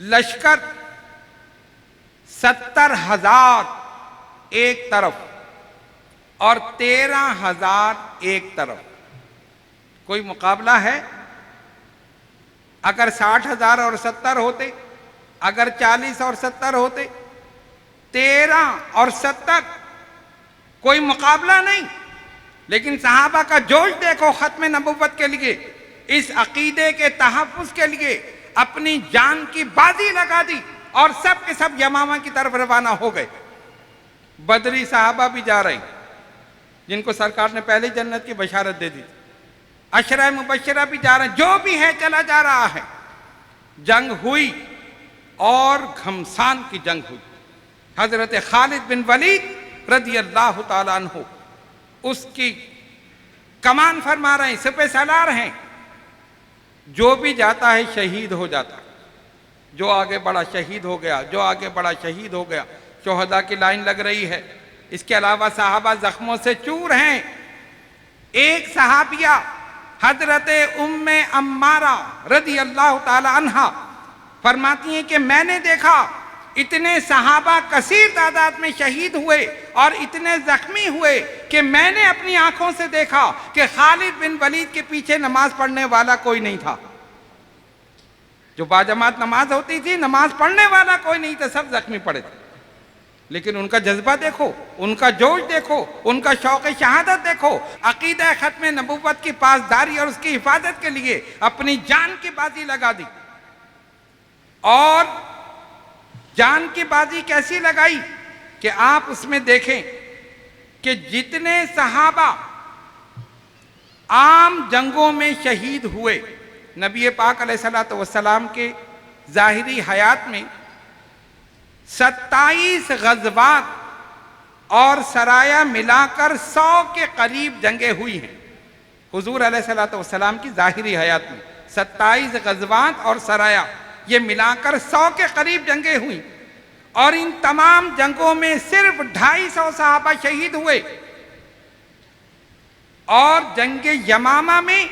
लश्कर 70,000 एक तरफ और 13,000 एक तरफ। कोई मुकाबला है? अगर 60,000 और 70 होते, अगर 40 और 70 होते, 13 और 70, कोई मुकाबला नहीं। लेकिन सहाबा का जोश देखो, खत्म नबुव्वत के लिए, इस अकीदे के तहफ़्फ़ुज़ के लिए अपनी जान की बाजी लगा दी और सब के सब यमामा की तरफ रवाना हो गए। बदरी सहाबा भी जा रहे हैं, जिनको सरकार ने पहले जन्नत की बशारत दे दी। अशरा मुबशरा भी जा रहे हैं, जो भी है चला जा रहा है। जंग हुई और घमसान की जंग हुई। हजरत खालिद बिन वलीद रज़ी अल्लाह ताला अन्हु उसकी कमान फरमा रहे हैं, सिपह सलार हैं। जो भी जाता है शहीद हो जाता है, जो आगे बढ़ा शहीद हो गया, जो आगे बढ़ा शहीद हो गया। शोहदा की लाइन लग रही है। इसके अलावा सहाबा जख्मों से चूर हैं। एक सहाबिया हजरत उम्मे अम्मारा रज़ी अल्लाह ताला अन्हा फरमाती हैं कि मैंने देखा इतने सहाबा कसीर तादाद में शहीद हुए और इतने जख्मी हुए कि मैंने अपनी आंखों से देखा कि खालिद बिन वलीद के पीछे नमाज पढ़ने वाला कोई नहीं था। जो बाजमात नमाज होती थी, नमाज पढ़ने वाला कोई नहीं था, सब जख्मी पड़े थे। लेकिन उनका जज्बा देखो, उनका जोश देखो, उनका शौक़ शहादत देखो। अकीदा खत्म नबुव्वत की पासदारी और उसकी हिफाजत के लिए अपनी जान की बाजी लगा दी। और जान की बाजी कैसी लगाई कि आप उसमें देखें कि जितने सहाबा आम जंगों में शहीद हुए, नबी पाक अलैहिस्सलातु वस्सलाम के ज़ाहिरी हयात में 27 गज़वात और सराया मिलाकर 100 के करीब जंगें हुई हैं। हुजूर अलैहिस्सलातु वस्सलाम की ज़ाहिरी हयात में 27 गज़वात और सराया, ये मिलाकर 100 के करीब जंगें हुई। और इन तमाम जंगों में सिर्फ 250 सहाबा शहीद हुए। और जंगे यमामा में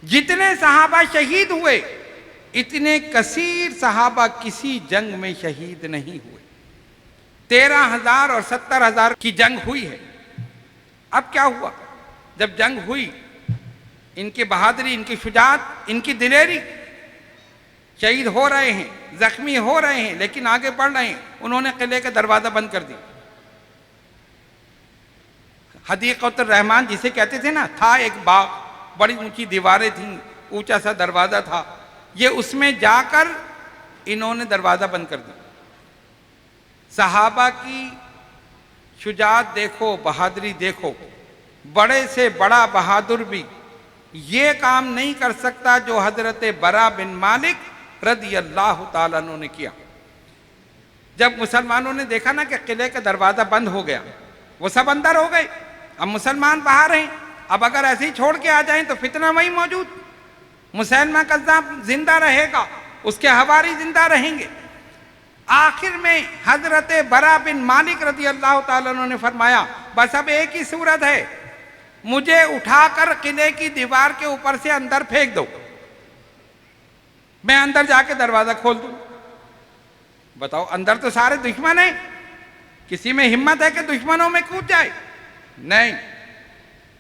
जितने सहाबा शहीद हुए, इतने कसीर सहाबा किसी जंग में शहीद नहीं हुए। 13,000 और 70,000 की जंग हुई है। अब क्या हुआ? जब जंग हुई, इनकी बहादुरी, इनकी शुजाअत, इनकी दिलेरी, शहीद हो रहे हैं, जख्मी हो रहे हैं, लेकिन आगे बढ़ रहे हैं। उन्होंने किले का दरवाजा बंद कर दिया। हदीक़तुर रहमान जिसे कहते थे ना, था एक बाग, बड़ी ऊंची दीवारें थीं, ऊंचा सा दरवाजा था। ये उसमें जाकर इन्होंने दरवाजा बंद कर दिया। सहाबा की शुजाअत देखो, बहादुरी देखो। बड़े से बड़ा बहादुर भी ये काम नहीं कर सकता जो हजरत बरा बिन मालिक रज़ी अल्लाह ताला अन्हु ने किया। जब मुसलमानों ने देखा ना कि किले का दरवाजा बंद हो गया, वो सब अंदर हो गए। अब मुसलमान बाहर हैं। अब अगर ऐसे ही छोड़ के आ जाएं तो फितना वही मौजूद। मुसलमान कज़्ज़ाब जिंदा रहेगा, उसके हवारी जिंदा रहेंगे। आखिर में हजरत बरा बिन मालिक रज़ी अल्लाह ताला अन्हु ने फरमाया, बस अब एक ही सूरत है, मुझे उठाकर किले की दीवार के ऊपर से अंदर फेंक दो, मैं अंदर जाके दरवाजा खोल दूं। बताओ, अंदर तो सारे दुश्मन हैं, किसी में हिम्मत है कि दुश्मनों में कूद जाए? नहीं,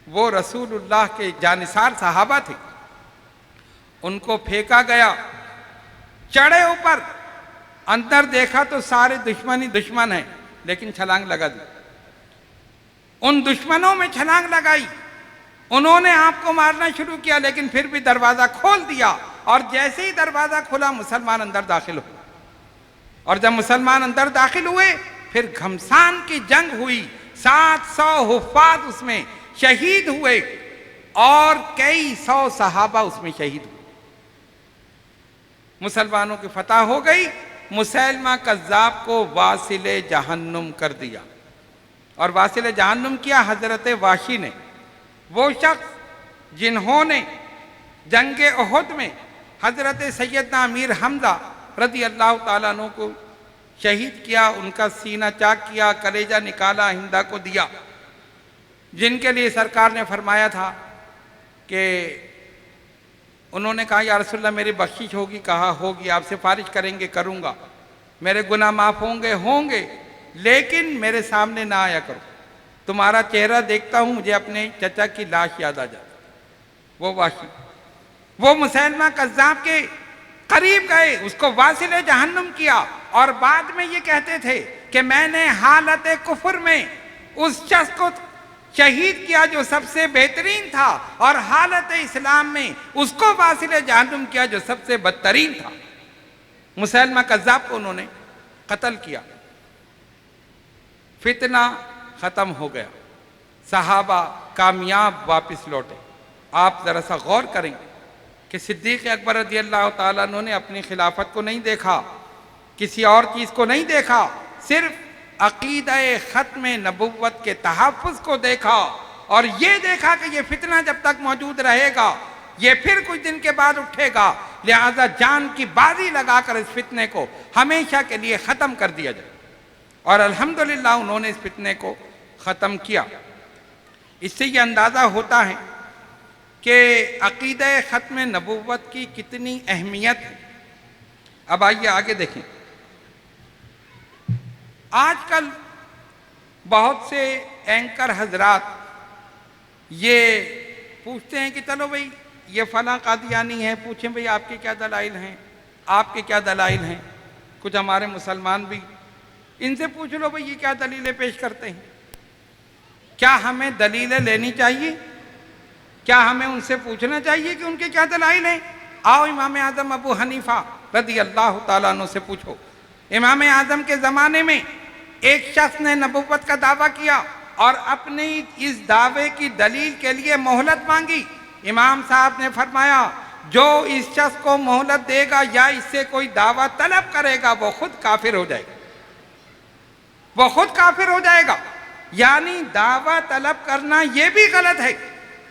वो रसूलुल्लाह के जानिसार सहाबा थे। उनको फेंका गया, चढ़े ऊपर, अंदर देखा तो सारे दुश्मन ही दुश्मन हैं, लेकिन छलांग लगा दी। उन दुश्मनों में छलांग लगाई, उन्होंने आपको मारना शुरू किया, लेकिन फिर भी दरवाजा खोल दिया। और जैसे ही दरवाजा खुला, मुसलमान अंदर दाखिल हुए। और जब मुसलमान अंदर दाखिल हुए, फिर घमसान की जंग हुई। 700 हुफ़ाज़ उसमें शहीद हुए और कई 100 सहाबा उसमें शहीद हुए। मुसलमानों की फतह हो गई। मुसैलमा कज़्ज़ाब को वासिले जहन्नुम कर दिया। और वासिले जहन्नुम किया हजरत वाशी ने, वो शख्स जिन्होंने जंगे उहुद में हजरत सैयदना अमीर हमजा रज़ी अल्लाह ताला अन्हु को शहीद किया, उनका सीना चाक किया, कलेजा निकाला, हिंदा को दिया। जिनके लिए सरकार ने फरमाया था कि उन्होंने कहा, या रसूलल्लाह मेरी बख्शिश होगी? कहा होगी। आप सिफारिश करेंगे? करूँगा। मेरे गुनाह माफ़ होंगे? होंगे, लेकिन मेरे सामने ना आया करो। तुम्हारा चेहरा देखता हूं मुझे अपने चचा की लाश याद आ जाती। वो वाशी, वो मुसैलमा कज़्ज़ाब के करीब गए, उसको वासिल जहन्नुम किया और बाद में ये कहते थे कि मैंने हालत कुफर में उस शख्स को शहीद किया जो सबसे बेहतरीन था, और हालत इस्लाम में उसको वासिल जहन्नुम किया जो सबसे बदतरीन था। मुसैलमा कज़्ज़ाब को उन्होंने कत्ल किया। फितना ख़त्म हो गया, सहाबा कामयाब वापस लौटे। आप ज़रा सा गौर करें कि सिद्दीक़ अकबर रज़ी अल्लाह ताला अन्हु ने अपनी खिलाफत को नहीं देखा, किसी और चीज़ को नहीं देखा, सिर्फ अक़ीदा-ए ख़त्म नबुव्वत के तहफ़्फ़ुज़ को देखा और ये देखा कि ये फितना जब तक मौजूद रहेगा ये फिर कुछ दिन के बाद उठेगा, लिहाजा जान की बाजी लगाकर इस फितने को हमेशा के लिए ख़त्म कर दिया जाए। और अल्हम्दुलिल्लाह उन्होंने इस फितने को ख़त्म किया। इससे ये अंदाज़ा होता है कि अक़ीदा ख़त्म नबुव्वत की कितनी अहमियत है। अब आइए आगे देखें। आजकल बहुत से एंकर हजरात ये पूछते हैं कि चलो भाई ये फला कादियानी है, पूछें भाई आपके क्या दलाइल हैं, आपके क्या दलाइल हैं। कुछ हमारे मुसलमान भी, इनसे पूछ लो भाई ये क्या दलीलें पेश करते हैं। क्या हमें दलीलें लेनी चाहिए? क्या हमें उनसे पूछना चाहिए कि उनके क्या दलाइल हैं? आओ इमाम आज़म अबू हनीफा रज़ी अल्लाह ताला अन्हु से पूछो। इमाम आज़म के ज़माने में एक शख्स ने नबुव्वत का दावा किया और अपने इस दावे की दलील के लिए मोहलत मांगी। इमाम साहब ने फरमाया जो इस शख्स को मोहलत देगा या इससे कोई दावा तलब करेगा वो खुद काफिर हो जाएगा, वो खुद काफिर हो जाएगा। यानी दावा तलब करना ये भी गलत है।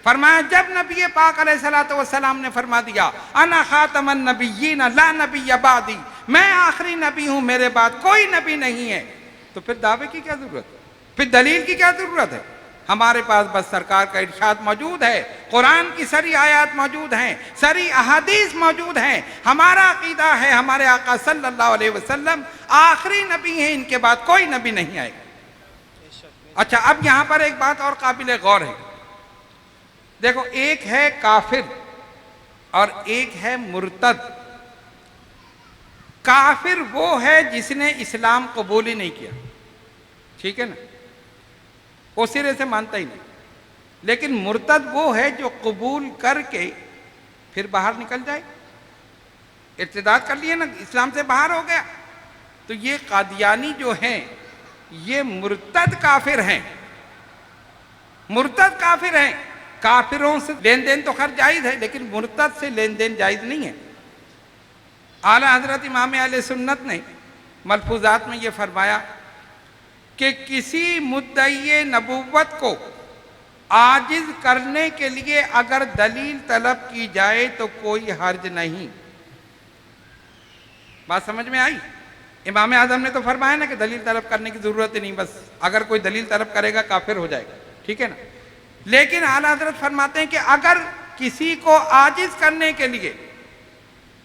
फरमाया जब नबी पाक अलैहिस्सलातु वस्सलाम ने फरमा दिया अना खातमन नबिय्यीन ला नबिय्य बादी, मैं आखिरी नबी हूं, मेरे बाद कोई नबी नहीं है, तो फिर दावे की क्या जरूरत है, फिर दलील की क्या जरूरत है। हमारे पास बस सरकार का इरशाद मौजूद है, कुरान की सारी आयत मौजूद हैं, सारी अहादीस मौजूद हैं। हमारा अकीदा है हमारे आका सल्लल्लाहु अलैहि वसल्लम आखिरी नबी हैं, इनके बाद कोई नबी नहीं आएगा। अच्छा, अब यहां पर एक बात और काबिल गौर है। देखो, एक है काफिर और एक है मुर्तद। काफिर वो है जिसने इस्लाम कबूल ही नहीं किया, ठीक है ना, वो सिरे से मानता ही नहीं। लेकिन मुर्तद वो है जो कबूल करके फिर बाहर निकल जाए, इर्तिदाद कर लिए ना, इस्लाम से बाहर हो गया। तो ये कादियानी जो हैं ये मुर्तद काफिर हैं, मुर्तद काफिर हैं। काफिरों से लेन देन तो खैर जायज़ है, लेकिन मुर्तद से लेन देन जायज़ नहीं है। आला हजरत इमाम अहले सुन्नत ने मलफूजात में ये फरमाया कि किसी मुद्दई नबुव्वत को आजिज करने के लिए अगर दलील तलब की जाए तो कोई हर्ज नहीं। बात समझ में आई? इमाम आज़म ने तो फरमाया ना कि दलील तलब करने की जरूरत ही नहीं, बस अगर कोई दलील तलब करेगा काफिर हो जाएगा, ठीक है ना। लेकिन आला हजरत फरमाते हैं कि अगर किसी को आजिज करने के लिए,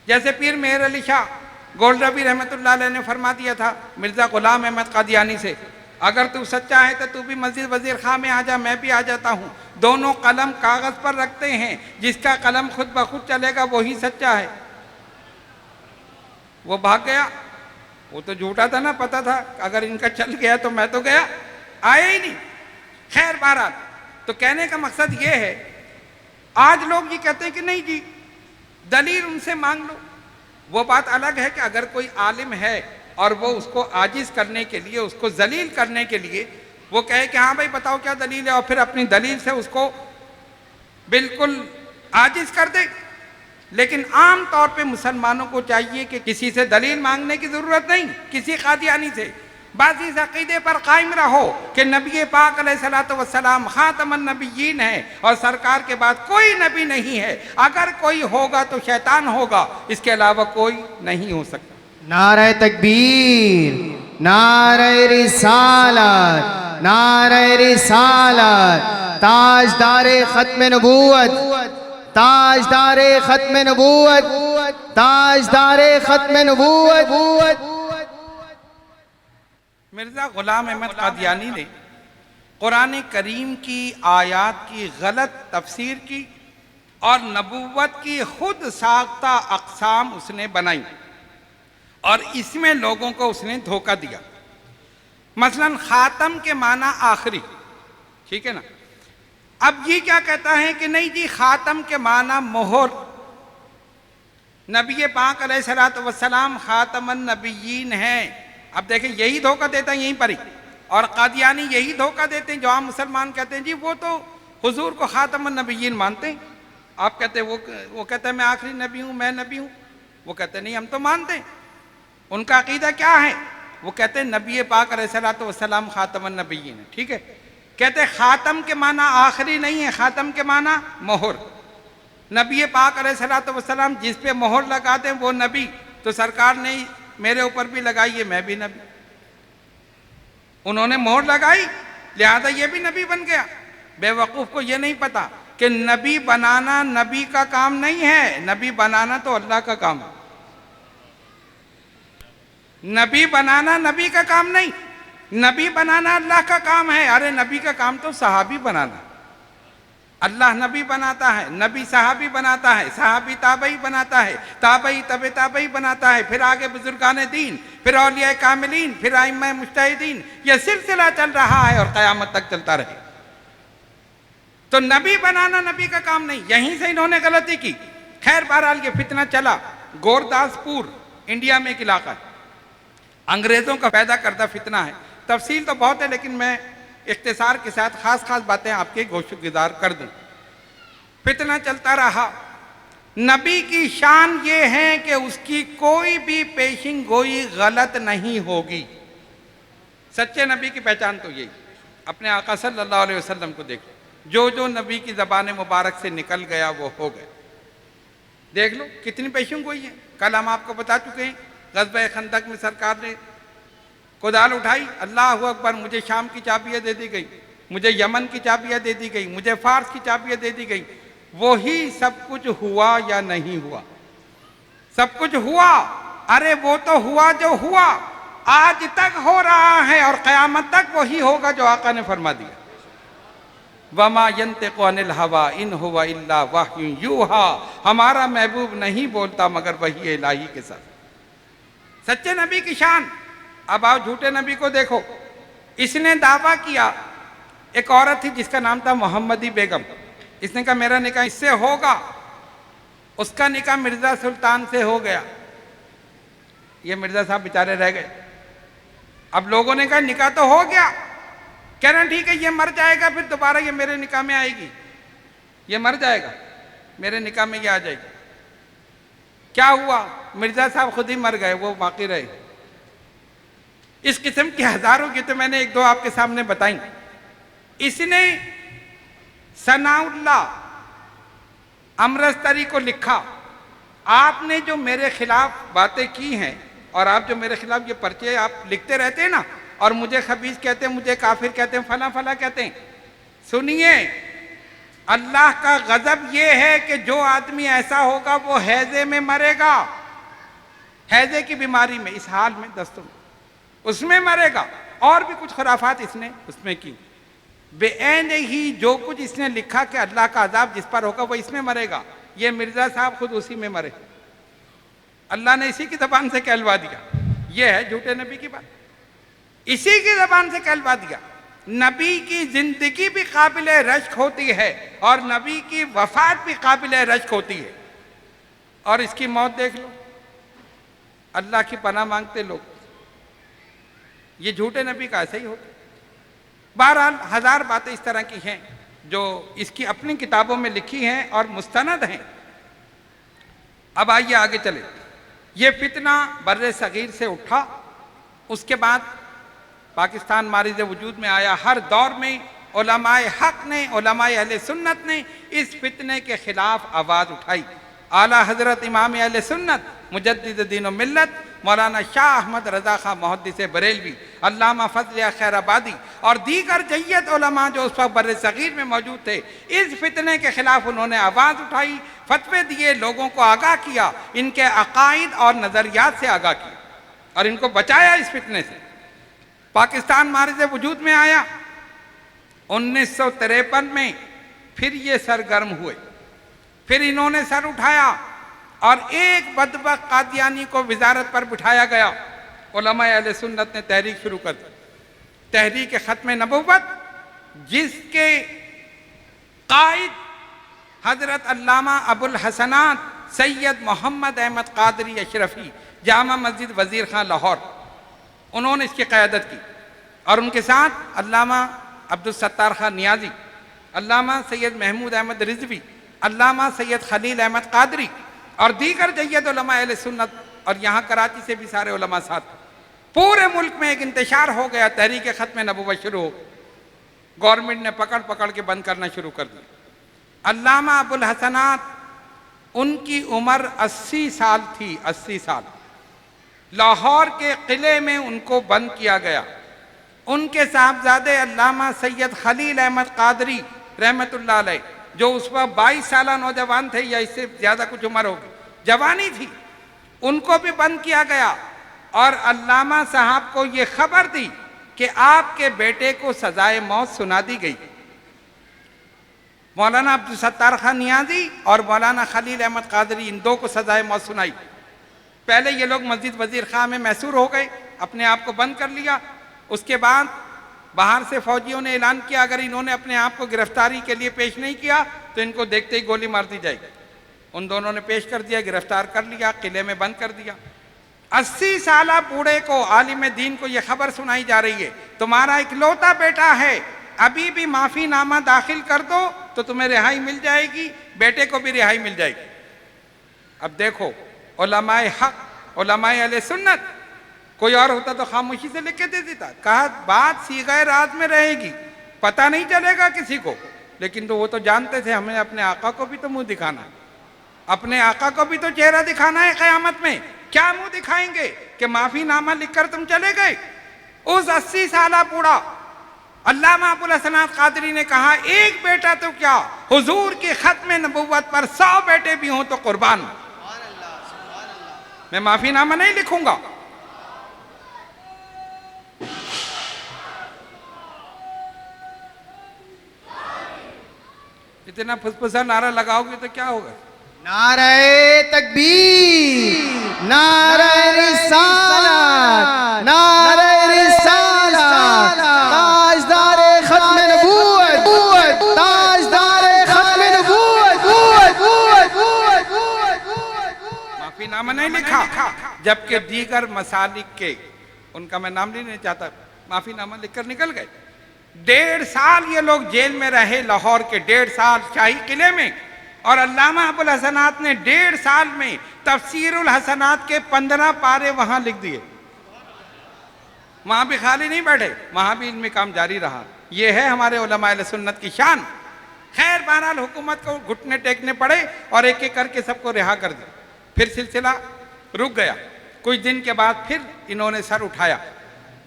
जैसे पीर मेहर अली शाह गोल्डरबी रहमतुल्लाह अलैह ने फरमा दिया था मिर्ज़ा गुलाम अहमद कादियानी से, अगर तू सच्चा है तो तू भी मस्जिद वजीर खां में आ जा, मैं भी आ जाता हूँ, दोनों कलम कागज़ पर रखते हैं, जिसका कलम खुद ब खुद चलेगा वही सच्चा है। वो भाग गया, वो तो झूठा था ना, पता था अगर इनका चल गया तो मैं तो गया, आया ही नहीं। खैर बहरहाल, तो कहने का मकसद ये है, आज लोग ये कहते हैं कि नहीं जी दलील उनसे मांग लो। वो बात अलग है कि अगर कोई आलिम है और वो उसको आजिज करने के लिए, उसको जलील करने के लिए वो कहे कि हाँ भाई बताओ क्या दलील है, और फिर अपनी दलील से उसको बिल्कुल आजिज कर दे। लेकिन आम तौर पे मुसलमानों को चाहिए कि किसी से दलील मांगने की जरूरत नहीं, किसी कादियानी से, बस इस अकीदे पर कायम रहो कि नबी पाक अलैहिस्सलातु वस्सलाम खातमन नबिय्यीन है और सरकार के बाद कोई नबी नहीं है। अगर कोई होगा तो शैतान होगा, इसके अलावा कोई नहीं हो सकता। नारे तकबीर, नारे रिसालत, नारे रिसालत, ताजदारे खत्म नबूवत, ताजदारे खत्म नबूवत, ताजदारे खत्म नबूवत। मिर्ज़ा गुलाम अहमद कादियानी ने कुरान करीम की आयात की गलत तफसीर की और नबूवत की खुद साख्ता अक़साम उसने बनाई और इसमें लोगों को उसने धोखा दिया। मसलन खातम के माना आखिरी, ठीक है ना। अब ये क्या कहता है कि नहीं जी खातम के माना मोहर, नबी पाक अलैहिस्सलातु वस्सलाम खातमन नबिय्यीन हैं। अब देखें यही धोखा देता है यहीं पर ही, और कादियानी यही धोखा देते हैं। जो आम मुसलमान कहते हैं जी वो तो हुजूर को खातमन नबिय्यीन मानते हैं, आप कहते हैं वो कहते हैं मैं आखिरी नबी हूँ, मैं नबी हूँ। वो कहते हैं नहीं हम तो मानते हैं। उनका अकीदा क्या है? वो कहते हैं नबी पाक अलैहिस्सलातु वस्सलाम खातमन नबिय्यीन है, ठीक है। कहते हैं खातम के माना आखिरी नहीं है, खातम के माना मोहर। नबी पाक अलैहिस्सलातु वस्सलाम जिस पे मोहर लगाते हैं वो नबी, तो सरकार ने मेरे ऊपर भी लगाई है, मैं भी नबी। उन्होंने मोहर लगाई लिहाजा ये भी नबी बन गया। बेवकूफ़ को ये नहीं पता कि नबी बनाना नबी का काम नहीं है, नबी बनाना तो अल्लाह का काम है। नबी बनाना नबी का काम नहीं, नबी बनाना अल्लाह का काम है। अरे नबी का काम तो सहाबी बनाना। अल्लाह नबी बनाता है, नबी सहाबी बनाता है, सहाबी ताबई बनाता है, ताबई तबे ताबई बनाता है, फिर आगे बुजुर्गान दीन, फिर औलिया कामिलीन, फिर आइम्मा मुज्तहिदीन। यह सिलसिला चल रहा है और क़यामत तक चलता रहे। तो नबी बनाना नबी का काम नहीं, यहीं से इन्होंने गलती की। खैर बहरहाल ये फितना चला। गोरदासपुर इंडिया में एक इलाका है, अंग्रेज़ों का पैदा करता फितना है। तफसील तो बहुत है लेकिन मैं इख्तिसार के साथ खास बातें आपके गोशुगुजार कर दूं। फितना चलता रहा। नबी की शान ये है कि उसकी कोई भी पेशिंग गोई गलत नहीं होगी। सच्चे नबी की पहचान तो यही, अपने आका सल्लल्लाहु अलैहि वसल्लम को देख लो, जो नबी की ज़बान मुबारक से निकल गया वो हो गया। देख लो कितनी पेशिंग गोई है। कल हम आपको बता चुके हैं, ग़ज़वा खंदक में सरकार ने कुदाल उठाई, अल्लाह अकबर, मुझे शाम की चाबियाँ दे दी गई, मुझे यमन की चाबियाँ दे दी गई, मुझे फारस की चाबियाँ दे दी गई। वही सब कुछ हुआ या नहीं हुआ? सब कुछ हुआ। अरे वो तो हुआ जो हुआ, आज तक हो रहा है और क़यामत तक वही होगा जो आका ने फरमा दिया। वमा यंतिक़ु अनिल हवा इन हुवा इल्ला वह्युन यूहा। हमारा महबूब नहीं बोलता मगर वही इलाही के साथ। सच्चे नबी की शान। अब आओ झूठे नबी को देखो। इसने दावा किया, एक औरत थी जिसका नाम था मोहम्मदी बेगम, इसने कहा मेरा निकाह इससे होगा। उसका निकाह मिर्ज़ा सुल्तान से हो गया। ये मिर्ज़ा साहब बेचारे रह गए। अब लोगों ने कहा निकाह तो हो गया, कह रहे ठीक है ये मर जाएगा फिर दोबारा ये मेरे निकाह में आएगी, ये मर जाएगा मेरे निकाह में ये आ जाएगी। क्या हुआ? मिर्ज़ा साहब खुद ही मर गए, वो बाकी रहे। इस किस्म की हजारों की तो मैंने एक दो आपके सामने बताई। इसने सनाउल्लाह अमरस्तरी को लिखा, आपने जो मेरे खिलाफ बातें की हैं और आप जो मेरे खिलाफ ये पर्चे आप लिखते रहते हैं ना, और मुझे खबीस कहते हैं, मुझे काफिर कहते हैं, फला फला कहते हैं, सुनिए अल्लाह का गजब ये है कि जो आदमी ऐसा होगा वो हैजे में मरेगा, हैजे की बीमारी में, इस हाल में, दस्तों में, उसमें मरेगा। और भी कुछ खुराफात इसने उसमें की। बेऐन ही जो कुछ इसने लिखा कि अल्लाह का अजाब जिस पर होगा वो इसमें मरेगा, ये मिर्ज़ा साहब खुद उसी में मरे। अल्लाह ने इसी की ज़बान से कहलवा दिया। ये है झूठे नबी की बात, इसी की ज़बान से कहलवा दिया। नबी की जिंदगी भी काबिल रश्क होती है और नबी की वफात भी काबिल रश्क होती है, और इसकी मौत देख लो। अल्लाह की पनाह मांगते लोग, ये झूठे नबी का ऐसे ही होता। बहरहाल हजार बातें इस तरह की हैं जो इसकी अपनी किताबों में लिखी हैं और मुस्तनद हैं। अब आइए आगे चले। ये फितना बर्रे सगीर से उठा, उसके बाद पाकिस्तान मारिज़ वजूद में आया। हर दौर में उलमाए हक ने, उलमाए अहले सुन्नत ने इस फितने के खिलाफ आवाज़ उठाई। आला हज़रत इमाम अहले सुन्नत मुजद्दिद दीन व मिल्लत मौलाना शाह अहमद रज़ा खां मुहद्दिस बरेलवी, अल्लामा फज़ल खैराबादी और दीगर जय्यद उलमा जो उस वक्त बर्रे सगीर में मौजूद थे, इस फितने के खिलाफ उन्होंने आवाज़ उठाई, फतवे दिए, लोगों को आगाह किया, इनके अकायद और नज़रियात से आगाह किया और इनको बचाया इस फितने से। पाकिस्तान मारिज़ वजूद में आया, 1953 में फिर ये सरगर्म हुए, फिर इन्होंने सर उठाया और एक बदबख्त कादियानी को वजारत पर बिठाया गया। उलमाए अहले सुन्नत ने तहरीक शुरू कर दी, तहरीक ख़त्म नबुव्वत, जिसके कायद हजरत अल्लामा अबुल हसनात सैयद मोहम्मद अहमद कादरी अशरफी, जामा मस्जिद वजीर खान लाहौर, उन्होंने इसकी क़यादत की। और उनके साथ अल्लामा अब्दुल सत्तार खान नियाजी, अल्लामा सैयद महमूद अहमद रिजवी, अल्लामा सैयद खलील अहमद कादरी और दीगर जय्यद उलमा अहले सुन्नत, और यहाँ कराची से भी सारे उलमा साथ। पूरे मुल्क में एक इंतशार हो गया, तहरीक ख़त्म नबुव्वत शुरू हो। गवर्नमेंट ने पकड़ पकड़ के बंद करना शुरू कर दिया। अल्लामा अबुल हसनात, उनकी उम्र 80 साल थी, 80 साल। लाहौर के किले में उनको बंद किया गया। उनके साहबजादे अल्लामा सैयद खलील अहमद कादरी रहमतुल्लाह अलैह, जो उस वक्त 22 साल नौजवान थे या इससे ज़्यादा कुछ उम्र होगी, जवानी थी, उनको भी बंद किया गया। और अल्लामा साहब को ये खबर दी कि आपके बेटे को सजाए मौत सुना दी गई। मौलाना अब्दुल सत्तार खान नियाजी और मौलाना खलील अहमद कादरी, इन दो को सजाए मौत सुनाई। पहले ये लोग मस्जिद वजीर खां में मैसूर हो गए, अपने आप को बंद कर लिया। उसके बाद बाहर से फौजियों ने ऐलान किया, अगर इन्होंने अपने आप को गिरफ्तारी के लिए पेश नहीं किया तो इनको देखते ही गोली मार दी जाएगी। उन दोनों ने पेश कर दिया, गिरफ्तार कर लिया, किले में बंद कर दिया। 80 साल बूढ़े को, आलिम दीन को यह खबर सुनाई जा रही है, तुम्हारा इकलौता बेटा है, अभी भी माफी नामा दाखिल कर दो तो तुम्हें रिहाई मिल जाएगी, बेटे को भी रिहाई मिल जाएगी। अब देखो, उलमाए हक, उलमाए अहले सुन्नत, कोई और होता तो खामोशी से लिख के दे देता, कहा बात सीग़े राज में रहेगी, पता नहीं चलेगा किसी को। लेकिन तो वो तो जानते थे हमें अपने आका को भी तो मुंह दिखाना है, अपने आका को भी तो चेहरा दिखाना है क़यामत में। क्या मुंह दिखाएंगे कि माफी नामा लिखकर तुम चले गए? उस 80 साल बूढ़ा अल्लामा अबुल हसनात कादरी ने कहा, एक बेटा तो क्या, हुजूर के ख़त्म नबुव्वत पर 100 बेटे भी हों तो कुर्बान, मैं माफी नामा नहीं लिखूंगा। इतना फुसफुसा नारा लगाओगे तो क्या होगा? नारे तकबीर, नारे रिसालत, नारे रिसालत, ताजदारे खत्म नबूवत, ताजदारे खत्म नबूवत। माफी नामा नहीं लिखा, जबकि दीगर मसालिक के, उनका मैं नाम लेना चाहता, माफी नामा लिखकर निकल गए। 1.5 साल ये लोग जेल में रहे, लाहौर के 1.5 साल शाही किले में। और अल्लामा अबुल हसनात ने 1.5 साल में तफसीरुल हसनात के 15 पारे वहां लिख दिए। वहां भी खाली नहीं बैठे, वहां भी इनमें काम जारी रहा। ये है हमारे उलमा अहले सुन्नत की शान। खैर, बहरहाल हुकूमत को घुटने टेकने पड़े और एक एक करके सबको रिहा कर दिया। फिर सिलसिला रुक गया। कुछ दिन के बाद फिर इन्होंने सर उठाया।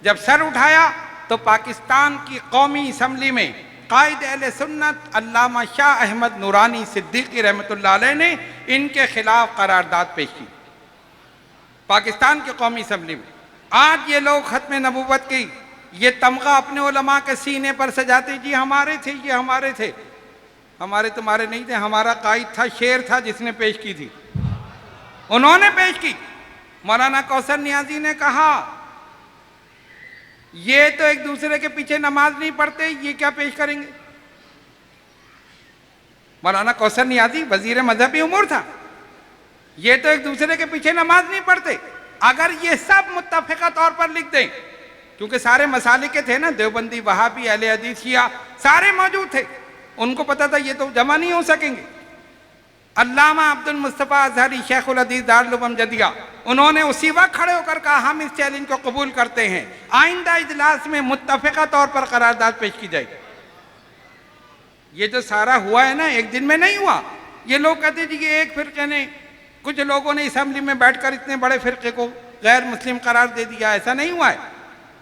जब सर उठाया तो पाकिस्तान की कौमी असम्बली में कायद अहले सुन्नत अल्लामा शाह अहमद नूरानी सिद्दीकी रहमतुल्लाह अलैह ने इनके खिलाफ करारदाद पेश की पाकिस्तान की कौमी असम्बली में। आज ये लोग ख़त्म नबुव्वत की ये तमगा अपने उलमा के सीने पर सजाते, जी हमारे थे, ये हमारे थे। हमारे तुम्हारे नहीं थे, हमारा कायद था, शेर था जिसने पेश की थी, उन्होंने पेश की। मौलाना कौसर नियाजी ने कहा, ये तो एक दूसरे के पीछे नमाज नहीं पढ़ते, ये क्या पेश करेंगे? मौलाना कौसर नियाजी वजीर मजहबी उमूर था, ये तो एक दूसरे के पीछे नमाज नहीं पढ़ते। अगर ये सब मुत्तफ़िक़ा तौर पर लिख दें, क्योंकि सारे मसालिक के थे ना, देवबंदी, वहाबी, अहले हदीस, शिया सारे मौजूद थे, उनको पता था ये तो जमा नहीं हो सकेंगे। अल्लामा अब्दुल मुस्तफ़ा अज़हरी शेखुल हदीस दारुल उलूम जदिया, उन्होंने उसी वक्त खड़े होकर कहा, हम इस चैलेंज को कबूल करते हैं, आइंदा इजलास में मुत्तफ़िक़ा तौर पर करारदाद पेश की जाएगी। ये जो सारा हुआ है ना, एक दिन में नहीं हुआ। ये लोग कहते थे कि एक फ़िरक़े ने, कुछ लोगों ने असम्बली में बैठकर इतने बड़े फ़िरक़े को गैर मुस्लिम करार दे दिया, ऐसा नहीं हुआ है।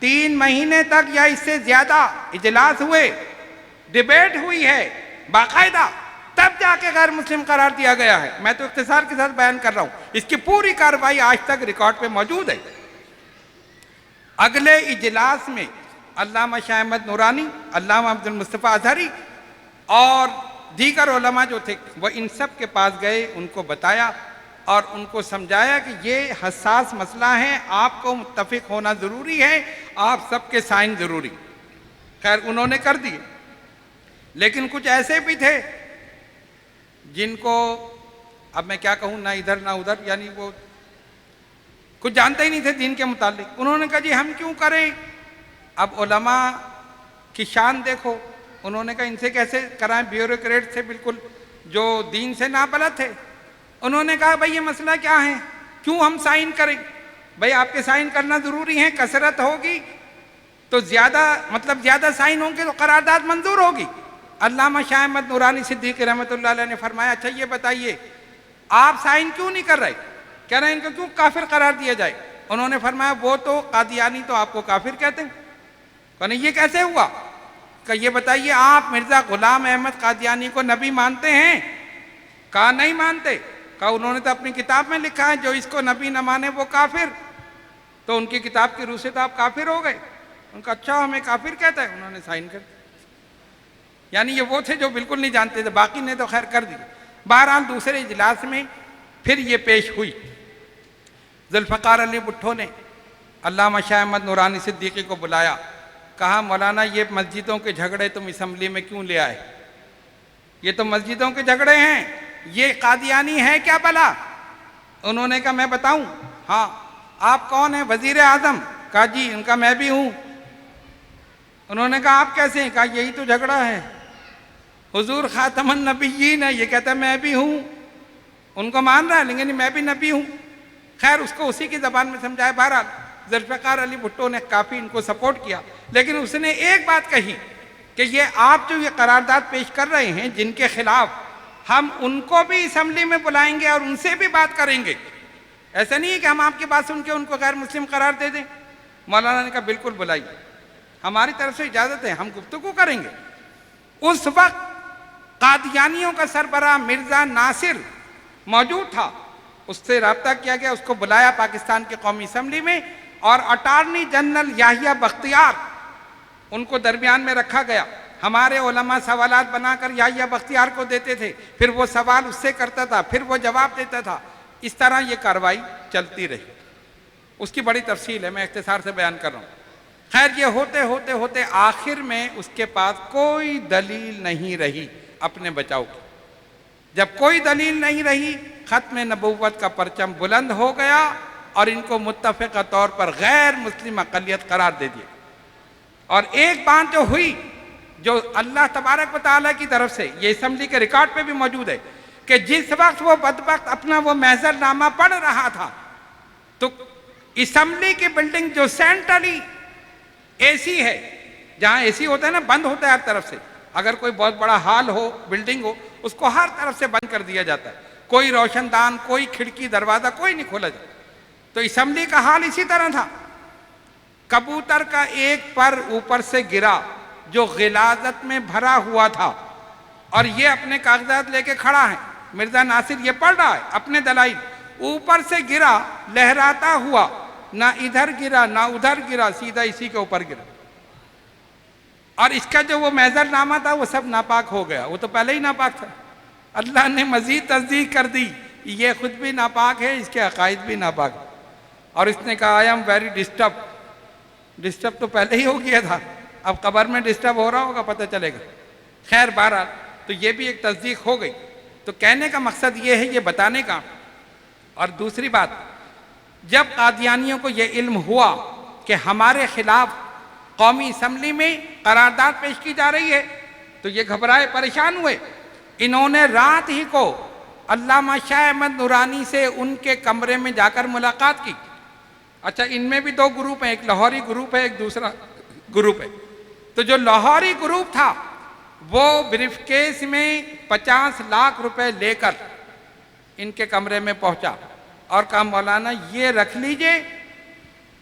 3 महीने तक या इससे ज़्यादा इजलास हुए, डिबेट हुई है बाकायदा, तब जाके गैर मुस्लिम करार दिया गया है। मैं तो इख्तिसार के साथ बयान कर रहा हूँ, इसकी पूरी कार्रवाई आज तक रिकॉर्ड पे मौजूद है। अगले इजलास में अल्लामा शाह अहमद नूरानी, अल्लामा अब्दुल मुस्तफ़ा अज़हरी और दीगर उलमा जो थे वो इन सब के पास गए, उनको बताया और उनको समझाया कि ये हसास मसला है, आपको मुत्तफ़िक होना ज़रूरी है, आप सबके साइन ज़रूरी। खैर उन्होंने कर दिए, लेकिन कुछ ऐसे भी थे जिनको अब मैं क्या कहूँ, ना इधर ना उधर, यानी वो कुछ जानते ही नहीं थे दीन के मुतालिक। उन्होंने कहा जी हम क्यों करें, अब उलमा की शान देखो। उन्होंने कहा इनसे कैसे कराएं, ब्यूरोक्रेट से बिल्कुल जो दीन से नाबलद थे। उन्होंने कहा भाई ये मसला क्या है, क्यों हम साइन करें, भाई आपके साइन करना ज़रूरी है, कसरत होगी तो ज़्यादा मतलब ज़्यादा साइन होंगे तो करारदाद मंजूर होगी। अल्लामा शाह अहमद नूरानी सिद्दीक़ी रहमतुल्लाह अलैह ने फरमाया अच्छा ये बताइए आप साइन क्यों नहीं कर रहे, कह रहे हैं इनको क्यों काफिर करार दिया जाए। उन्होंने फरमाया वो तो कादियानी तो आपको काफिर कहते हैं। कहने ये कैसे हुआ, कि ये बताइए आप मिर्ज़ा गुलाम अहमद कादियानी को नबी मानते हैं, कहा नहीं मानते। कहा उन्होंने तो अपनी किताब में लिखा है जो इसको नबी न माने वो काफिर, तो उनकी किताब की रूह से तो आप काफिर हो गए। उनका अच्छा हमें काफिर कहता है, उन्होंने साइन कर दिया। यानी ये वो थे जो बिल्कुल नहीं जानते थे, बाकी ने तो खैर कर दिया। बहरहाल दूसरे इजलास में फिर ये पेश हुई, जुल्फ़िकार अली भुट्टो ने अल्लामा शाह अहमद नूरानी सिद्दीक़ी को बुलाया, कहा मौलाना ये मस्जिदों के झगड़े तुम असम्बली में क्यों ले आए, ये तो मस्जिदों के झगड़े हैं, ये कादियानी है क्या भला। उन्होंने कहा मैं बताऊं, हाँ आप कौन हैं, वज़ीर आज़म। कहा जी, उनका मैं भी हूँ। उन्होंने कहा आप कैसे हैं, कहा यही तो झगड़ा है, हुजूर खातमुन नबिय्यीन है, ये कहता है मैं भी हूँ, उनको मान रहा है लेकिन मैं भी नबी हूँ। खैर उसको उसी की ज़बान में समझाया। बहरहाल जुल्फ़िकार अली भुट्टो ने काफ़ी इनको सपोर्ट किया, लेकिन उसने एक बात कही कि ये आप जो ये करारदाद पेश कर रहे हैं जिनके खिलाफ, हम उनको भी असम्बली में बुलाएंगे और उनसे भी बात करेंगे। ऐसा नहीं है कि हम आपकी बात सुन के उनको गैर मुस्लिम करार दे दें। मौलाना ने कहा बिल्कुल बुलाइए, हमारी तरफ से इजाज़त है, हम गुफ्तगू करेंगे। उस वक्त कादियानियों का सरबराह मिर्ज़ा नासिर मौजूद था, उससे रब्ता किया गया, उसको बुलाया पाकिस्तान के कौमी असम्बली में, और अटार्नी जनरल याहिया बख्तियार उनको दरमियान में रखा गया। हमारे उलमा सवालात बनाकर याहिया बख्तियार को देते थे, फिर वो सवाल उससे करता था, फिर वो जवाब देता था। इस तरह ये कार्रवाई चलती रही। उसकी बड़ी तफसील है, मैं इख्तिसार से बयान कर रहा हूँ। खैर ये होते होते होते आखिर में उसके पास कोई दलील नहीं रही अपने बचाव की। जब कोई दलील नहीं रही, ख़त्म नबुव्वत का परचम बुलंद हो गया और इनको मुत्तफ़िक़ा तौर पर गैर मुस्लिम अक़लियत करार दे दिया। और एक बात जो हुई, जो अल्लाह तबारक व तआला की तरफ से, ये असम्बली के रिकॉर्ड पे भी मौजूद है, कि जिस वक्त वो बदबख्त अपना वो महज़रनामा पढ़ रहा था, तो असम्बली की बिल्डिंग जो सेंट्रली एसी है, जहाँ एसी होता है ना, बंद होता है हर तरफ से। अगर कोई बहुत बड़ा हॉल हो, बिल्डिंग हो, उसको हर तरफ से बंद कर दिया जाता है, कोई रोशनदान, कोई खिड़की दरवाज़ा कोई नहीं खोला जाता। तो असम्बली का हाल इसी तरह था। कबूतर का एक पर ऊपर से गिरा जो गिलाजत में भरा हुआ था, और ये अपने कागजात लेके खड़ा है, मिर्ज़ा नासिर ये पढ़ रहा है अपने दलाइल, ऊपर से गिरा लहराता हुआ, ना इधर गिरा ना उधर गिरा, सीधा इसी के ऊपर गिरा। और इसका जो वो महज़रनामा था वो सब नापाक हो गया, वो तो पहले ही नापाक था। अल्लाह ने मज़ीद तस्दीक कर दी, ये खुद भी नापाक है, इसके अकायद भी नापाक है। और इसने कहा I am very disturb. Disturb तो पहले ही हो गया था, अब कब्र में डिस्टर्ब हो रहा होगा, पता चलेगा। खैर बहरहाल तो ये भी एक तस्दीक हो गई। तो कहने का मकसद ये है, ये बताने का। और दूसरी बात, जब कादियानियों को ये इल्म हुआ कि हमारे खिलाफ कौमी असम्बली में करारदाद पेश की जा रही है, तो ये घबराए, परेशान हुए। इन्होंने रात ही को अल्लामा शाह अहमद नूरानी से उनके कमरे में जाकर मुलाकात की। अच्छा, इनमें भी दो ग्रुप हैं, एक लाहौरी ग्रुप है, एक दूसरा ग्रुप है। तो जो लाहौरी ग्रुप था वो ब्रीफकेस में 50 लाख रुपए लेकर इनके कमरे में पहुंचा और कहा मौलाना ये रख लीजिए,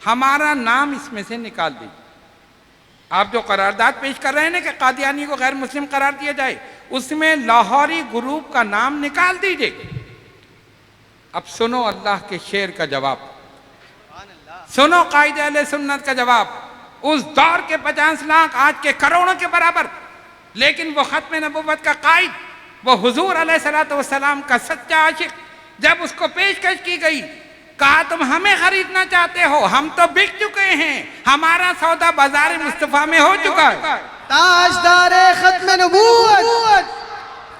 हमारा नाम इसमें से निकाल दीजिए। आप जो करारदाद पेश कर रहे हैं ना कि कादियानी को गैर मुस्लिम करार दिया जाए, उसमें लाहौरी ग्रुप का नाम निकाल दीजिए। अब सुनो अल्लाह के शेर का जवाब, सुनो कायदे अहले सुन्नत का जवाब। उस दौर के 50 लाख आज के करोड़ों के बराबर। लेकिन वो खत्म नबुव्वत का कायद, वो हुजूर अलैहिस्सलातु वस्सलाम का सच्चा आशिक, जब उसको पेशकश की गई, कहा तुम हमें खरीदना चाहते हो, हम तो बिक चुके हैं, हमारा सौदा बाजार मुस्तफा में हो चुका है। ताजदारे खत्म नबूवत,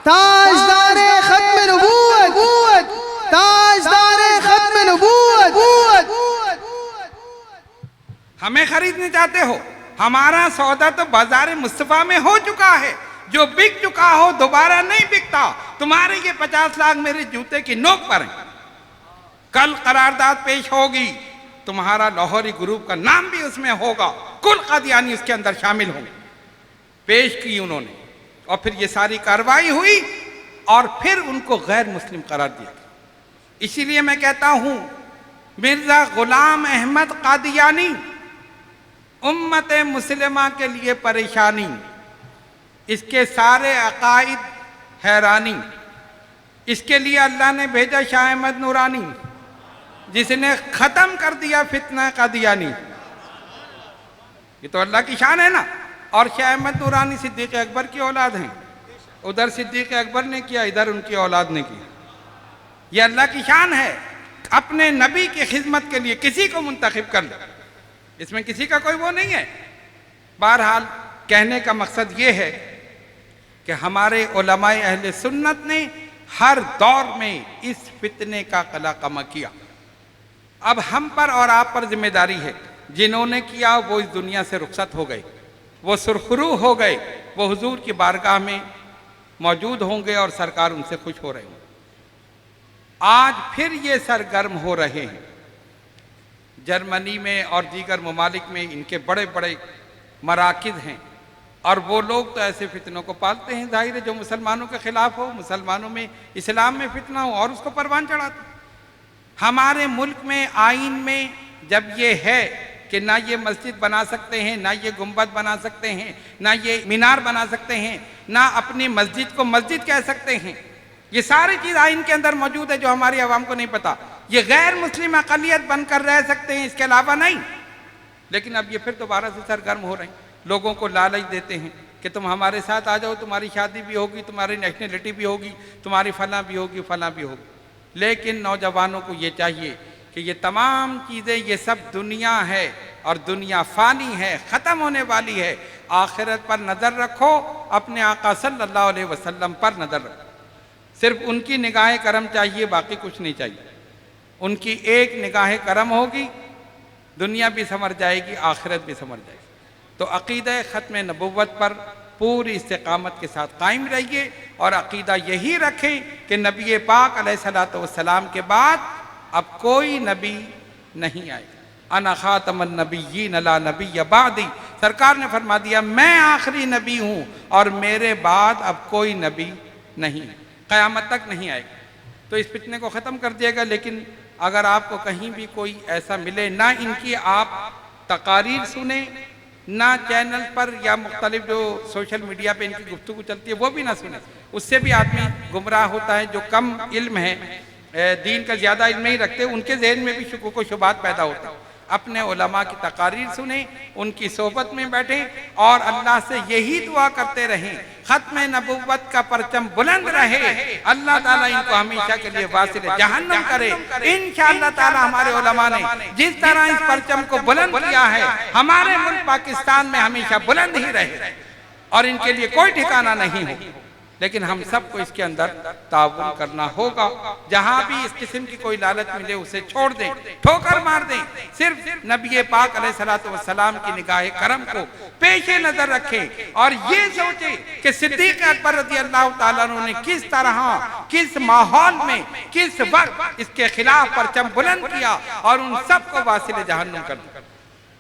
ताजदारे खत्म नबूवत, ताजदारे खत्म नबूवत। हमें खरीदना चाहते हो, हमारा सौदा तो बाजार मुस्तफा में हो चुका है, जो बिक चुका हो दोबारा नहीं बिकता। तुम्हारे ये 50 लाख मेरे जूते की नोक पर हैं। कल करारदाद पेश होगी, तुम्हारा लाहौरी ग्रुप का नाम भी उसमें होगा, कुल कादियानी उसके अंदर शामिल होंगे। पेश की उन्होंने, और फिर ये सारी कार्रवाई हुई और फिर उनको गैर मुस्लिम करार दिया। इसीलिए मैं कहता हूं, मिर्जा गुलाम अहमद कादियानी उम्मत मुस्लिमा के लिए परेशानी, इसके सारे अकाइद हैरानी। इसके लिए अल्लाह ने भेजा शाह अहमद नूरानी, जिसने खत्म कर दिया फितना कादियानी। ये तो अल्लाह की शान है ना। और शाह अहमद नूरानी सिद्दीक अकबर की औलाद हैं, उधर सिद्दीक अकबर ने किया, इधर उनकी औलाद ने किया। ये अल्लाह की शान है, अपने नबी की खिदमत के लिए किसी को मुंतखब कर लो, इसमें किसी का कोई वो नहीं है। बहरहाल कहने का मकसद ये है कि हमारे उलमाए अहले सुन्नत ने हर दौर में इस फितने का कलाकमा किया। अब हम पर और आप पर जिम्मेदारी है, जिन्होंने किया वो इस दुनिया से रुखसत हो गए, वो सुरखरू हो गए, वो हुजूर की बारगाह में मौजूद होंगे और सरकार उनसे खुश हो रहे हैं। आज फिर ये सरगर्म हो रहे हैं। जर्मनी में और दीगर ममालिक में इनके बड़े बड़े मराकिज़ हैं, और वो लोग तो ऐसे फितनों को पालते हैं, जाहिर है, जो मुसलमानों के खिलाफ हो, मुसलमानों में इस्लाम में फितना हो, और उसको परवान चढ़ाते। हमारे मुल्क में आइन में जब ये है कि ना ये मस्जिद बना सकते हैं, ना ये गुंबद बना सकते हैं, ना ये मीनार बना सकते हैं, ना अपनी मस्जिद को मस्जिद कह सकते हैं, ये सारी चीज़ आइन के अंदर मौजूद है जो हमारी आवाम को नहीं पता। ये गैर मुस्लिम अक़लियत बनकर रह सकते हैं, इसके अलावा नहीं। लेकिन अब ये फिर दोबारा से सरगर्म हो रहे हैं, लोगों को लालच देते हैं कि तुम हमारे साथ आ जाओ, तुम्हारी शादी भी होगी, तुम्हारी नेशनलिटी भी होगी, तुम्हारी फलां भी होगी, फलां भी होगी। लेकिन नौजवानों को ये चाहिए कि ये तमाम चीज़ें, ये सब दुनिया है, और दुनिया फ़ानी है, ख़त्म होने वाली है। आखिरत पर नज़र रखो, अपने आका सल्लल्लाहु अलैहि वसल्लम पर नज़र रखो। सिर्फ उनकी निगाह करम चाहिए, बाकी कुछ नहीं चाहिए। उनकी एक निगाह करम होगी, दुनिया भी संवर जाएगी, आखिरत भी संवर जाएगी। तो अक़ीदा ख़त्म नबुव्वत पर पूरी इस्तिक़ामत के साथ कायम रहिए, और अक़ीदा यही रखें कि नबी पाक अलैहिस्सलातु वस्सलाम के बाद अब कोई नबी नहीं आएगा। अना ख़ातमुन नबिय्यीन ला नबिय्य बादी, सरकार ने फरमा दिया मैं आखिरी नबी हूँ और मेरे बाद अब कोई नबी नहीं है, क़यामत तक नहीं आएगा। तो इस फितने को ख़त्म कर दिएगा। लेकिन अगर आपको कहीं भी कोई ऐसा मिले, ना इनकी आप तकारीर सुने, ना चैनल पर या मुख्तलिफ जो सोशल मीडिया पे इनकी गुफ्तगू चलती है वो भी ना सुने, उससे भी आदमी गुमराह होता है। जो कम इल्म है, दीन का ज़्यादा इल्म नहीं रखते, उनके जहन में भी शुकूक व शुबात पैदा होता है। अपने उलमा की तकारीर सुने, उनकी सोहबत में बैठें, और अल्लाह से यही दुआ करते रहें ख़त्म नबुव्वत का परचम बुलंद रहे, अल्लाह ताला इनको हमेशा के लिए वासिल जहन्नम करे। इंशाअल्लाह ताला हमारे उलमा ने जिस तरह इस परचम को बुलंद किया है, हमारे मुल्क पाकिस्तान में हमेशा बुलंद ही रहे, और इनके लिए कोई ठिकाना नहीं हो। लेकिन हम सबको इसके अंदर ताउन करना होगा। जहां भी इस किस्म की कोई लालच मिले उसे छोड़ दें, ठोकर मार दें। सिर्फ नबी पाक अलैहिस्सलातु वस्सलाम की निगाह करम को पेशे नजर रखें, और ये सोचें कि सिद्दीक अकबर रज़ी अल्लाह ताला अन्हु ने किस तरह, किस माहौल में, किस वक्त इसके खिलाफ परचम बुलंद किया और उन सबको वासिल जहन्नम कर दिया।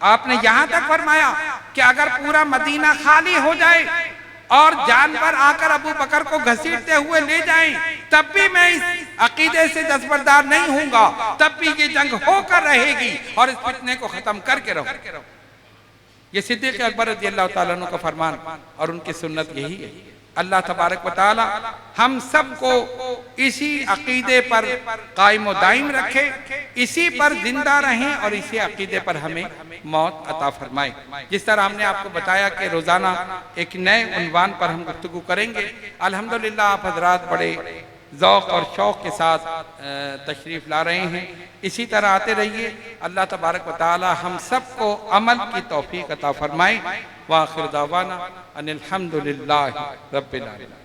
आपने यहां तक फरमाया कि अगर पूरा मदीना खाली हो जाए और जानवर आकर अबू बकर को घसीटते हुए ले जाएं, तब भी मैं इस अकीदे से दस्तबरदार नहीं हूंगा, तब भी ये जंग होकर रहेगी और इस फितने को खत्म करके रहूंगा। ये सिद्दीक़ अकबर रज़ी अल्लाह ताला अन्हु का फरमान और उनकी सुन्नत यही है। अल्लाह तबारक व तआला हम सबको इसी अकीदे पर कायम व दायम रखे, इसी पर जिंदा रहें और इसी अकीदे पर हमें मौत अता फरमाए। जिस तरह हमने आपको बताया कि रोज़ाना एक नए उन्वान पर हम गुफ्तगू करेंगे। अल्हम्दुलिल्लाह आप हजरात बड़े ज़ौक़ और शौक़ के साथ तशरीफ़ ला रहे हैं। इसी तरह आते रहिए। अल्लाह तबारक व तआला हम सबको अमल की तौफ़ीक़ अता फरमाए। व आखिर दावाना अनिल हम्दुलिल्लाहि रब्बिल आलमीन।